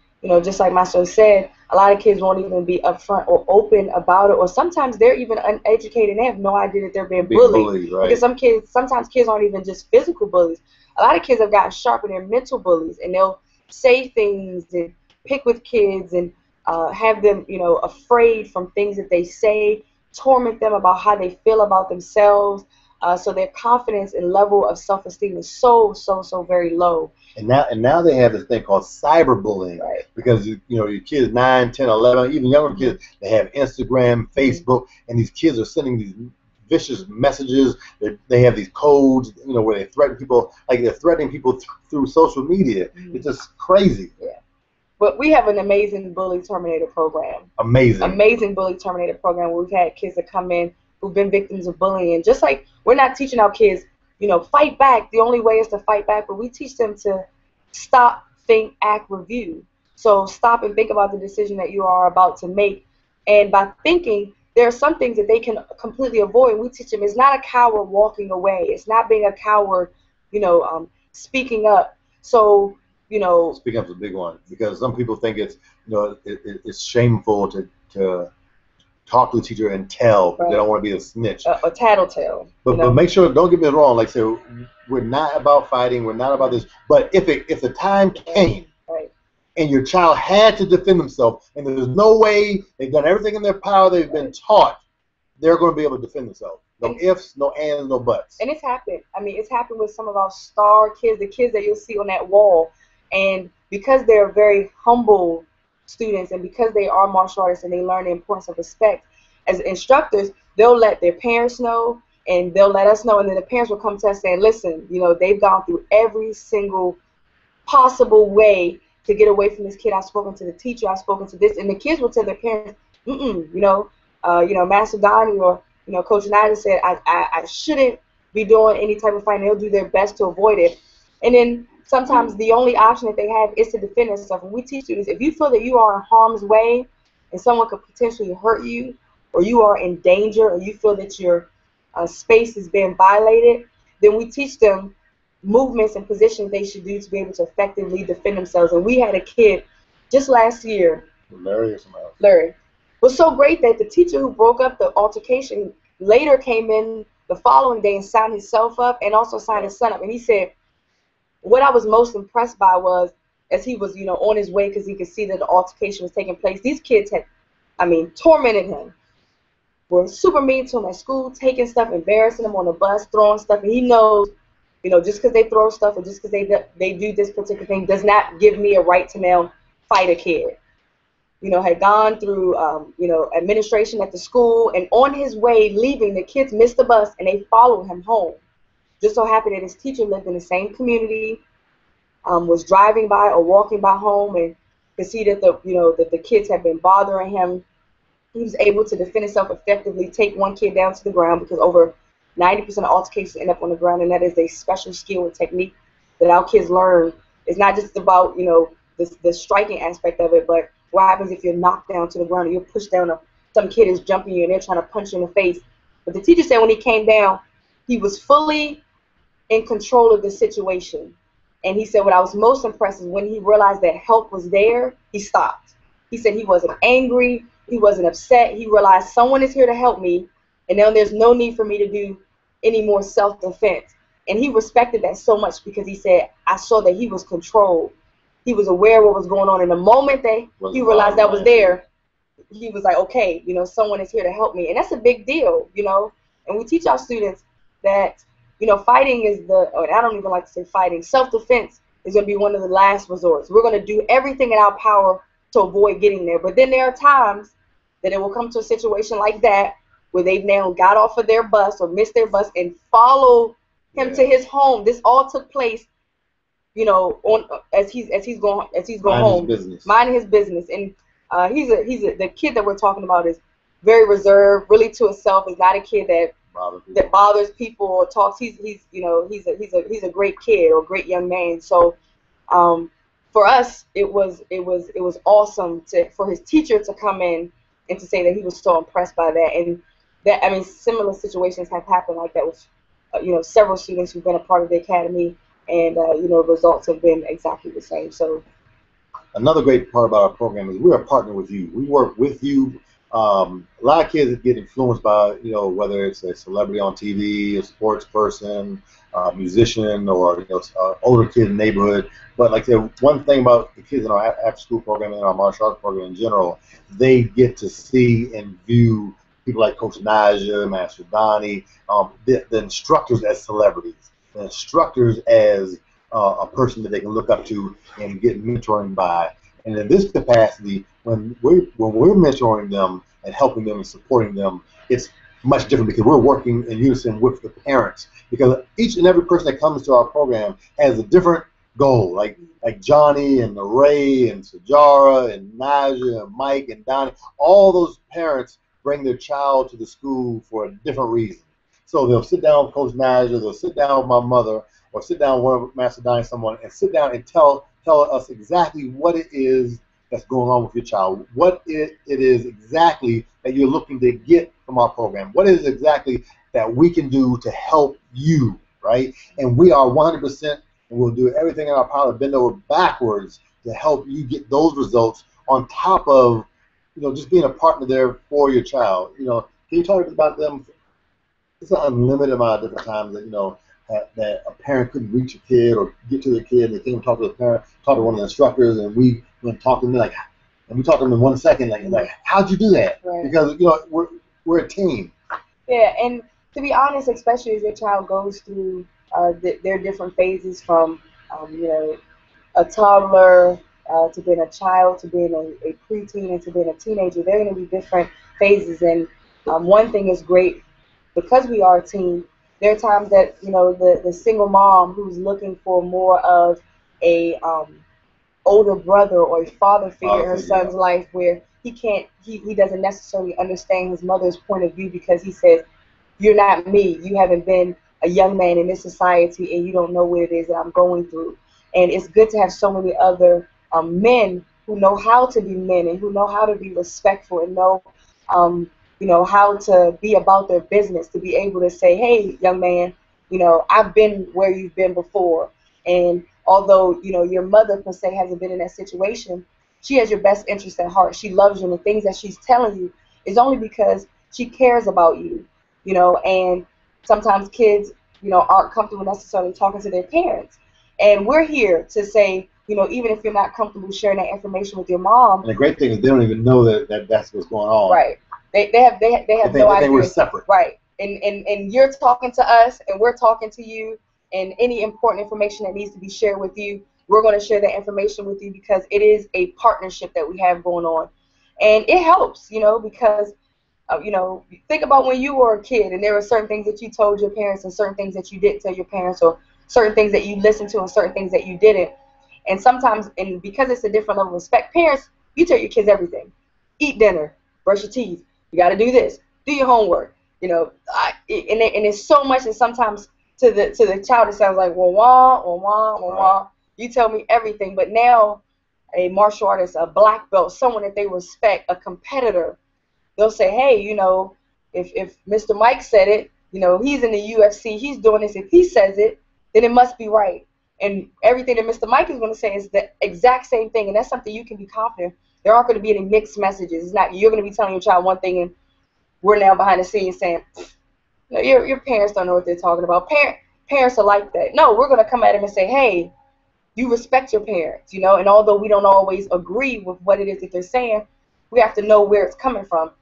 just like my son said, a lot of kids won't even be upfront or open about it. Or sometimes they're even uneducated and they have no idea that they're being bullied. Right? Because sometimes kids aren't even just physical bullies. A lot of kids have gotten sharp in their mental bullies, and they'll say things and pick with kids and have them, afraid from things that they say, torment them about how they feel about themselves. So their confidence and level of self-esteem is so very low. And now they have this thing called cyberbullying, right? Because your kids 9, 10, 11, even younger kids, they have Instagram, Facebook, and these kids are sending these vicious messages. They have these codes, where they threaten people, like they're threatening people through social media. It's just crazy. Yeah. But we have an amazing bully terminator program. Amazing bully terminator program where we've had kids that come in who've been victims of bullying. And just like we're not teaching our kids, fight back. The only way is to fight back, but we teach them to stop, think, act, review. So stop and think about the decision that you are about to make. And by thinking, there are some things that they can completely avoid. We teach them it's not a coward walking away. It's not being a coward, speaking up. So, Speaking up is a big one, because some people think it's, it's shameful to talk to the teacher and tell. Right. They don't want to be a snitch. A tattletale. But make sure, don't get me wrong, like I said, we're not about fighting, we're not about this. But if the time came, right, and your child had to defend themselves, and there's no way, they've done everything in their power, they've been taught, they're going to be able to defend themselves. No ifs, no ands, no buts. And it's happened. I mean, it's happened with some of our star kids, the kids that you'll see on that wall. And because they're very humble students, and because they are martial artists and they learn the importance of respect, as instructors, they'll let their parents know, and they'll let us know, and then the parents will come to us saying, listen, they've gone through every single possible way to get away from this kid. I've spoken to the teacher, I've spoken to this, and the kids will tell their parents, Master Donnie or Coach Nigel said I shouldn't be doing any type of fighting. They'll do their best to avoid it. And then sometimes the only option that they have is to defend themselves. And we teach students, if you feel that you are in harm's way and someone could potentially hurt you, or you are in danger, or you feel that your space is being violated, then we teach them movements and positions they should do to be able to effectively defend themselves. And we had a kid just last year, Larry, was so great that the teacher who broke up the altercation later came in the following day and signed himself up and also signed his son up. And he said, what I was most impressed by was, as he was, on his way, because he could see that the altercation was taking place, these kids had, tormented him, were super mean to him at school, taking stuff, embarrassing him on the bus, throwing stuff, and he knows, just because they throw stuff or just because they do this particular thing does not give me a right to now fight a kid. Had gone through, administration at the school, and on his way leaving, the kids missed the bus and they followed him home. Just so happened that his teacher lived in the same community, was driving by or walking by home, and could see that the kids had been bothering him. He was able to defend himself effectively, take one kid down to the ground, because over 90% of altercations end up on the ground, and that is a special skill and technique that our kids learn. It's not just about the striking aspect of it, but what happens if you're knocked down to the ground or you're pushed down, or some kid is jumping you and they're trying to punch you in the face. But the teacher said when he came down, he was fully in control of the situation. And he said what I was most impressed is when he realized that help was there, he stopped. He said he wasn't angry, he wasn't upset. He realized someone is here to help me, and now there's no need for me to do any more self-defense. And he respected that so much, because he said, I saw that he was controlled. He was aware of what was going on. And the moment that he realized that was there, he was like, okay, someone is here to help me. And that's a big deal, And we teach our students that, fighting is I don't even like to say fighting, self-defense is going to be one of the last resorts. We're going to do everything in our power to avoid getting there. But then there are times that it will come to a situation like that, where they've now got off of their bus or missed their bus and follow him to his home. This all took place, as he's going home, minding his business. And the kid that we're talking about is very reserved, really to himself. Is not a kid that bothers people or talks. He's a great kid or great young man. So for us, it was awesome for his teacher to come in and to say that he was so impressed by that. And that, similar situations have happened like that with several students who've been a part of the academy, and results have been exactly the same. So another great part about our program is we're a partner with you. We work with you. A lot of kids get influenced by, whether it's a celebrity on TV, a sports person, a musician, or older kid in the neighborhood. But like I said, one thing about the kids in our after-school program and our martial arts program in general, they get to see and view people like Coach Naja, Master Donnie, the instructors as celebrities, the instructors as a person that they can look up to and get mentoring by. And in this capacity, when we're mentoring them and helping them and supporting them, it's much different, because we're working in unison with the parents. Because each and every person that comes to our program has a different goal. Like Johnny and Ray and Sajara and Naja and Mike and Donnie, all those parents bring their child to the school for a different reason. So they'll sit down with Coach Naja, they'll sit down with my mother, or sit down with one of Master Donnie, someone, and sit down and tell us exactly what it is that's going on with your child, what it is exactly that you're looking to get from our program, what is exactly that we can do to help you, right? And we are 100%, and we'll do everything in our power to bend over backwards to help you get those results on top of, just being a partner there for your child. Can you talk about them? It's an unlimited amount of different times that, that a parent couldn't reach a kid or get to the kid, and they came and talk to the parent, talk to one of the instructors, and we went and talked to them and we talked to them in 1 second, like how'd you do that? Right. Because we're a team. Yeah, and to be honest, especially as your child goes through their different phases from a toddler to being a child to being a preteen and to being a teenager, they're going to be different phases. And one thing is great, because we are a team, there are times that the single mom who's looking for more of a older brother or a father figure in her son's life, where he doesn't necessarily understand his mother's point of view, because he says, you're not me, you haven't been a young man in this society, and you don't know what it is that I'm going through. And it's good to have so many other men who know how to be men and who know how to be respectful and know how to be about their business, to be able to say, hey, young man, I've been where you've been before. And although, your mother per se hasn't been in that situation, she has your best interest at heart. She loves you, and the things that she's telling you is only because she cares about you, and sometimes kids, aren't comfortable necessarily talking to their parents. And we're here to say, even if you're not comfortable sharing that information with your mom. And the great thing is they don't even know that's what's going on. Right. They have no idea. We're separate. Right. And you're talking to us, and we're talking to you, and any important information that needs to be shared with you, we're going to share that information with you, because it is a partnership that we have going on. And it helps, because think about when you were a kid and there were certain things that you told your parents and certain things that you didn't tell your parents, or certain things that you listened to and certain things that you didn't. And sometimes, and because it's a different level of respect, parents, you tell your kids everything. Eat dinner, brush your teeth, you got to do this, do your homework, and it's so much that sometimes to the child it sounds like, wah. You tell me everything. But now a martial artist, a black belt, someone that they respect, a competitor, they'll say, hey, if Mr. Mike said it, he's in the UFC, he's doing this, if he says it, then it must be right. And everything that Mr. Mike is going to say is the exact same thing, and that's something you can be confident. There aren't going to be any mixed messages. It's not you're going to be telling your child one thing, and we're now behind the scenes saying, your parents don't know what they're talking about. Parents are like that. No, we're going to come at them and say, hey, you respect your parents, and although we don't always agree with what it is that they're saying, we have to know where it's coming from.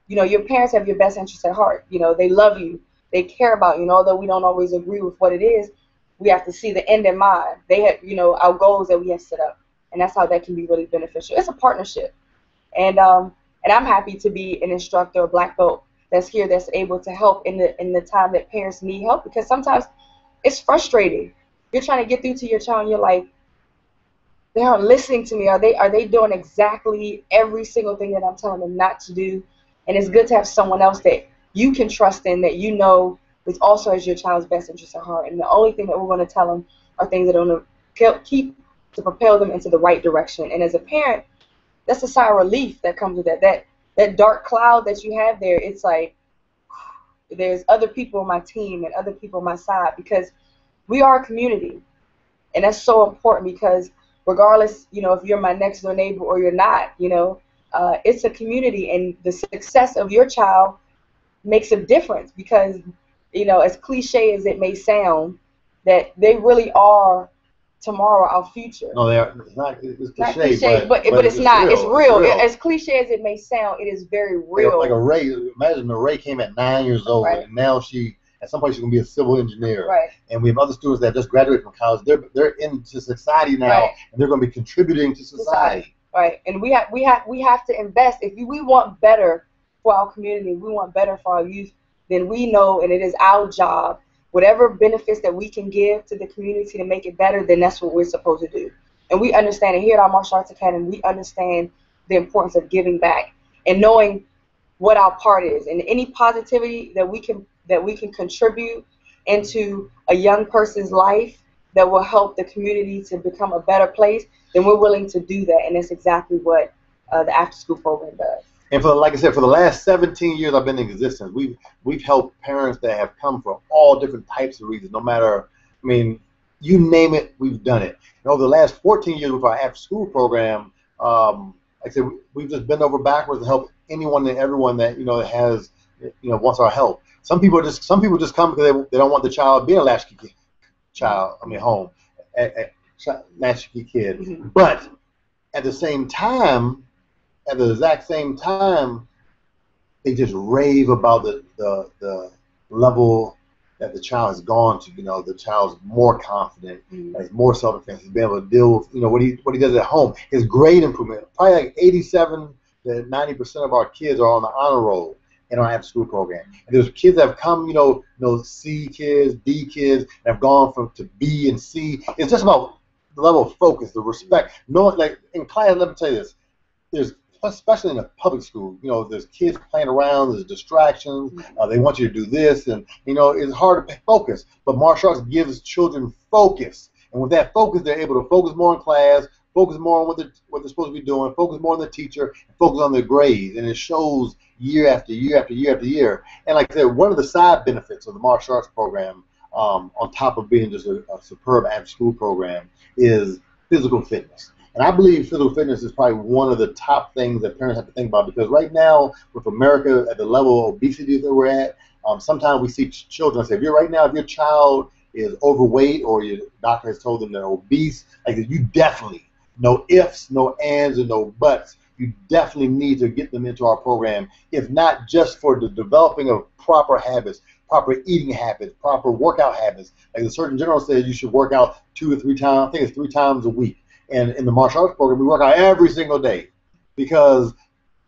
Your parents have your best interest at heart. They love you. They care about you. And although we don't always agree with what it is, we have to see the end in mind. They have, our goals that we have set up. And that's how that can be really beneficial. It's a partnership. And I'm happy to be an instructor, a black belt that's here, that's able to help in the time that parents need help, because sometimes it's frustrating. You're trying to get through to your child and you're like, they aren't listening to me. Are they doing exactly every single thing that I'm telling them not to do? And it's good to have someone else that you can trust in, that is also has your child's best interest at heart. And the only thing that we're going to tell them are things that are going to keep to propel them into the right direction. And as a parent, that's a sigh of relief that comes with that. That dark cloud that you have there, it's like there's other people on my team and other people on my side, because we are a community. And that's so important, because regardless, if you're my next door neighbor or you're not, it's a community, and the success of your child makes a difference, because, as cliche as it may sound, that they really are tomorrow our future. No, they are. It's not. It's cliche, but it's not. It's real. As cliche as it may sound, it is very real. Like a Ray. Imagine a Ray came at 9 years old, right, and now at some point she's gonna be a civil engineer. Right. And we have other students that just graduated from college. They're into society now, right, and they're gonna be contributing to society. Right. And we have to invest. If we want better for our community, we want better for our youth, then we know, and it is our job, whatever benefits that we can give to the community to make it better, then that's what we're supposed to do. And we understand, and here at our Martial Arts Academy, we understand the importance of giving back and knowing what our part is, and any positivity that we can contribute into a young person's life that will help the community to become a better place, then we're willing to do that, and that's exactly what the after-school program does. And for, like I said, for the last 17 years I've been in existence, we've helped parents that have come from all different types of reasons, no matter, I mean, you name it, we've done it. And over the last 14 years with our after-school program, like I said, we've just bent over backwards to help anyone and everyone that has wants our help. Some people just come because they don't want the child being a latchkey child. I mean, home, latchkey kid. Mm-hmm. But at the same time, at the exact same time, they just rave about the level that the child has gone to. The child's more confident, has more self-defense, he's been able to deal with what he does at home. His grade improvement, probably like 87 to 90% of our kids are on the honor roll in our after-school program. And there's kids that have come, C kids, D kids, and have gone to B and C. It's just about the level of focus, the respect. Like in class, let me tell you this: there's, especially in a public school, there's kids playing around, there's distractions, they want you to do this, and it's hard to focus. But martial arts gives children focus, and with that focus, they're able to focus more in class, focus more on what they're supposed to be doing, focus more on the teacher, focus on their grades, and it shows year after year after year after year. And like I said, one of the side benefits of the martial arts program, on top of being just a superb after-school program, is physical fitness. And I believe physical fitness is probably one of the top things that parents have to think about, because right now, with America at the level of obesity that we're at, sometimes we see children say, if your child is overweight or your doctor has told them they're obese, like you definitely, no ifs, no ands, and no buts, you definitely need to get them into our program, if not just for the developing of proper habits, proper eating habits, proper workout habits. Like the Surgeon General says, you should work out 2 or 3 times, I think it's 3 times a week. And in the martial arts program, we work out every single day, because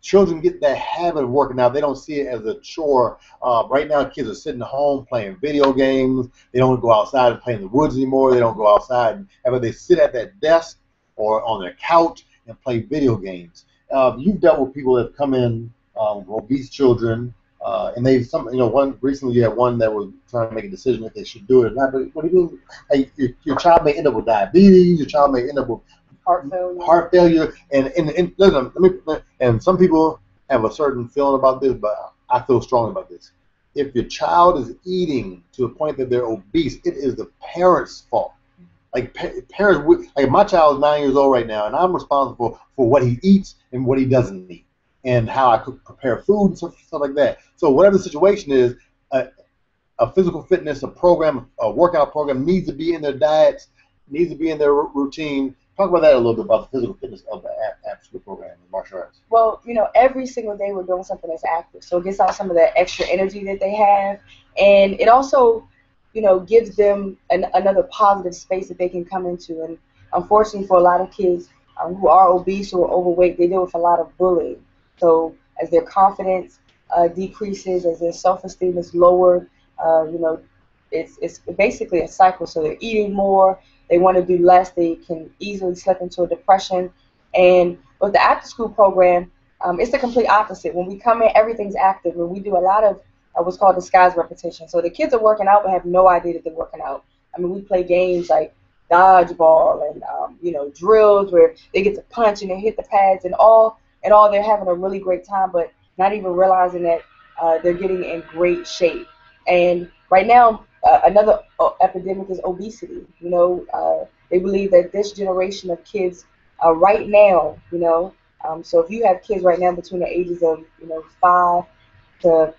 children get that habit of working out. They don't see it as a chore. Right now, kids are sitting at home playing video games. They don't go outside and play in the woods anymore. They don't go outside. They sit at that desk or on their couch and play video games. You've dealt with people that have come in, obese children, and recently you had one that was trying to make a decision if they should do it or not. But what do you mean? Like, your child may end up with diabetes. Your child may end up with heart failure. And listen, and some people have a certain feeling about this, but I feel strongly about this. If your child is eating to the point that they're obese, it is the parents' fault. Like parents, like my child is 9 years old right now, and I'm responsible for what he eats and what he doesn't eat, and how I could prepare food and stuff like that. So whatever the situation is, a physical fitness, a workout program needs to be in their diets, needs to be in their routine. Talk about that a little bit, about the physical fitness of the after-school program in martial arts. Well, every single day we're doing something that's active, so it gets out some of that extra energy that they have, and it also, gives them another positive space that they can come into. And unfortunately, for a lot of kids who are obese or overweight, they deal with a lot of bullying. So as their confidence decreases, as their self-esteem is lowered, it's basically a cycle. So they're eating more, they want to do less, they can easily slip into a depression. And with the after-school program, it's the complete opposite. When we come in, everything's active, and we do a lot of what's called disguised repetition. So the kids are working out but have no idea that they're working out. I mean, we play games like dodgeball and drills where they get to punch and they hit the pads and all they're having a really great time, but not even realizing that they're getting in great shape. And right now, another epidemic is obesity. They believe that this generation of kids right now, so if you have kids right now between the ages of 5 to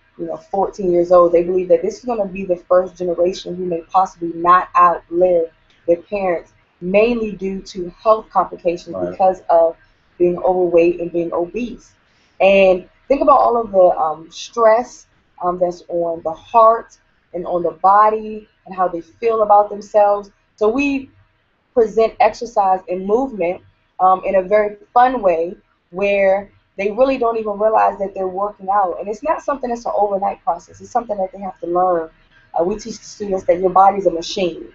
14 years old, they believe that this is going to be the first generation who may possibly not outlive their parents, mainly due to health complications because of being overweight and being obese. And think about all of the stress that's on the heart and on the body and how they feel about themselves. So we present exercise and movement in a very fun way where they really don't even realize that they're working out. And it's not something that's an overnight process. It's something that they have to learn. We teach the students that your body's a machine.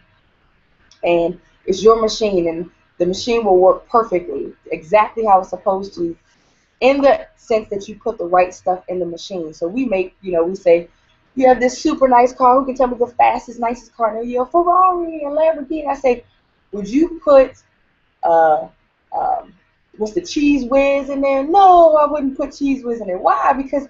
And it's your machine, and the machine will work perfectly, exactly how it's supposed to, in the sense that you put the right stuff in the machine. So we make, we say, you have this super nice car. Who can tell me the fastest, nicest car? No, you're a Ferrari and Lamborghini. I say, would you put a what's the Cheese Whiz in there? No, I wouldn't put Cheese Whiz in there. Why? Because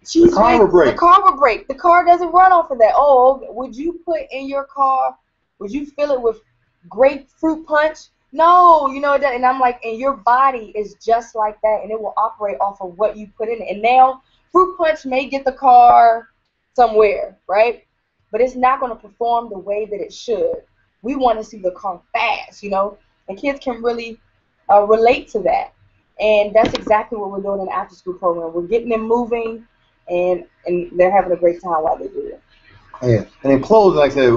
Cheese The car Whiz, will break. the car will break. The car doesn't run off of that. Oh, would you put in your car? Would you fill it with grapefruit punch? No, you know that. And I'm like, and your body is just like that, and it will operate off of what you put in it. And now, fruit punch may get the car somewhere, right? But it's not going to perform the way that it should. We want to see the car fast, you know, and kids can really relate to that. And that's exactly what we're doing in the after school program. We're getting them moving, and they're having a great time while they do it. And in closing, like I said,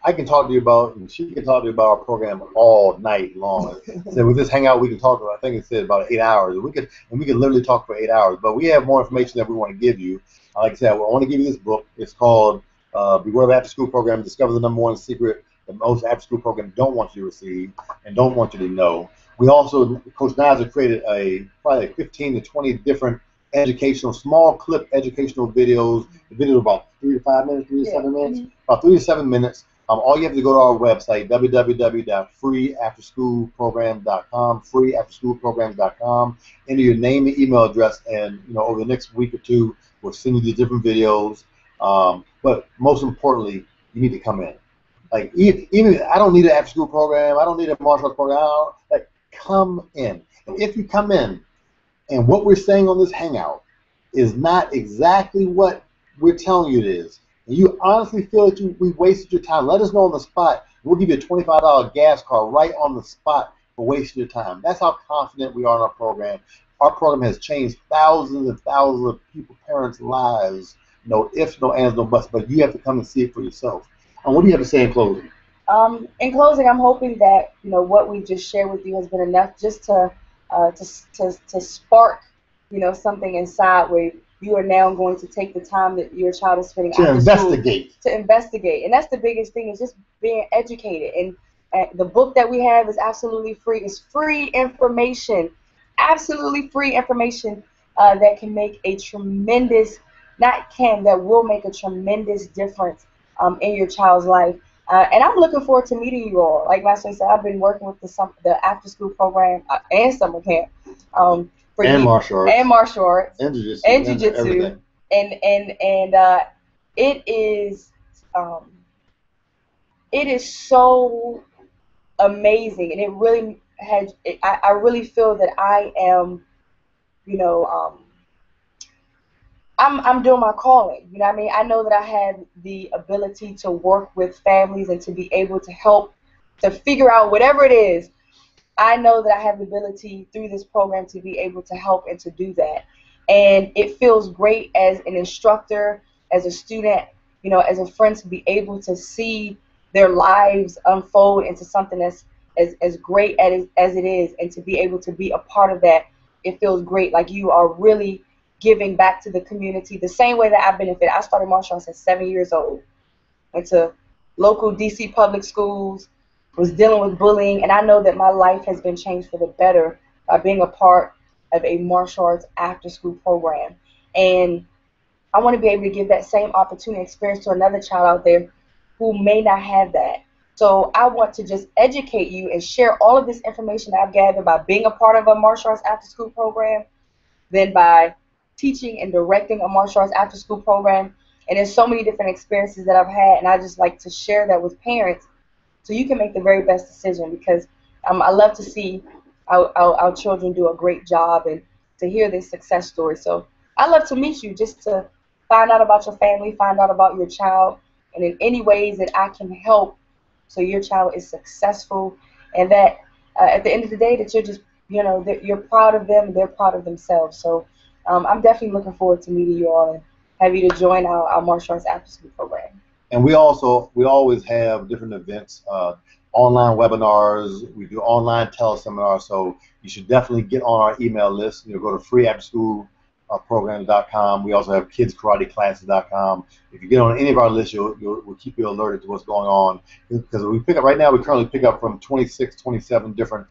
I can talk to you about, and she can talk to you about our program all night long. So with this hangout, we can talk about, I think it said about 8 hours. We could literally talk for 8 hours. But we have more information that we want to give you. Like I said, I want to give you this book. It's called Beware of After School Program. Discover the #1 secret that most after school programs don't want you to receive and don't want you to know. We also, Coach Nizer created probably 15 to 20 different educational, small clip educational videos. The video is about 3 to 5 minutes, 3 to 7 minutes, about 3 to 7 minutes. All you have to go to our website, www.freeafterschoolprograms.com, freeafterschoolprograms.com. Enter your name and email address, and over the next week or two, we'll send you these different videos. But most importantly, you need to come in. Like even I don't need an after-school program. I don't need a martial arts program. Come in. And if you come in, and what we're saying on this hangout is not exactly what we're telling you it is, and you honestly feel that we wasted your time, let us know on the spot. We'll give you a $25 gas card right on the spot for wasting your time. That's how confident we are in our program. Our program has changed thousands and thousands of people, parents' lives. No ifs, no ands, no buts, but you have to come and see it for yourself. And what do you have to say in closing? In closing, I'm hoping that what we just shared with you has been enough just to spark something inside where you are now going to take the time that your child is spending to investigate. To investigate, and that's the biggest thing, is just being educated. And the book that we have is absolutely free. It's free information, absolutely free information that can make a tremendous, that will make a tremendous difference in your child's life. And I'm looking forward to meeting you all. Like Master said, I've been working with the after-school program and summer camp and martial arts and jiu-jitsu and it is so amazing, and it really has. I really feel that I am, I'm doing my calling. You know what I mean? I know that I have the ability to work with families and to be able to help to figure out whatever it is. I know that I have the ability through this program to be able to help and to do that. And it feels great as an instructor, as a student, as a friend, to be able to see their lives unfold into something that's as great as it is, and to be able to be a part of that. It feels great, like you are really giving back to the community the same way that I benefit. I started martial arts at 7 years old. Went to local DC public schools, was dealing with bullying, and I know that my life has been changed for the better by being a part of a martial arts after-school program. And I want to be able to give that same opportunity experience to another child out there who may not have that. So I want to just educate you and share all of this information that I've gathered by being a part of a martial arts after-school program, then by teaching and directing a martial arts after-school program. And there's so many different experiences that I've had, and I just like to share that with parents so you can make the very best decision, because I love to see our children do a great job and to hear their success stories. So I love to meet you just to find out about your family, find out about your child, and in any ways that I can help so your child is successful, and that at the end of the day that you're just, that you're proud of them and they're proud of themselves. So I'm definitely looking forward to meeting you all and have you to join our martial arts after school program. And we always have different events, online webinars. We do online teleseminars, so you should definitely get on our email list. Go to freeafterschoolprograms.com. We also have kidskarateklasses.com. If you get on any of our lists, we'll keep you alerted to what's going on. Because we currently pick up from 26, 27 different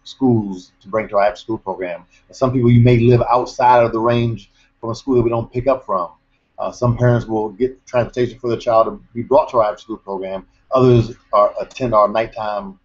schools to bring to our after-school program. Some people, you may live outside of the range from a school that we don't pick up from. Some parents will get transportation for their child to be brought to our after-school program. Others attend our nighttime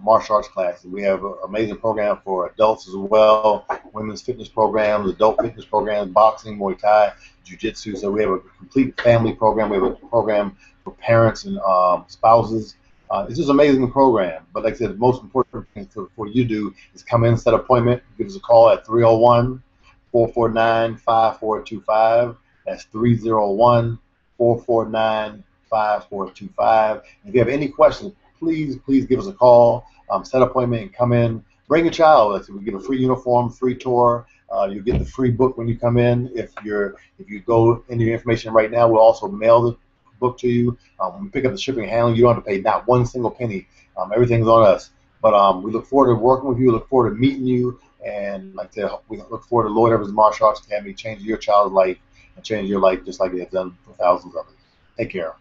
martial arts classes. We have an amazing program for adults as well, women's fitness programs, adult fitness programs, boxing, Muay Thai, Jiu-Jitsu. So we have a complete family program. We have a program for parents and spouses. It's just an amazing program. But like I said, the most important thing for you to do is come in, set an appointment, give us a call at 301-449-5425. That's 301-449-5425. If you have any questions, please give us a call, set an appointment, and come in. Bring a child. We get a free uniform, free tour. You get the free book when you come in. If you go into your information right now, we'll also mail the book to you. When we pick up the shipping and handling, you don't have to pay not one single penny. Everything's on us. But we look forward to working with you. Look forward to meeting you. And like I said, we look forward to Lloyd Irvin's Martial Arts Academy changing your child's life and changing your life just like they have done for thousands of others. Take care.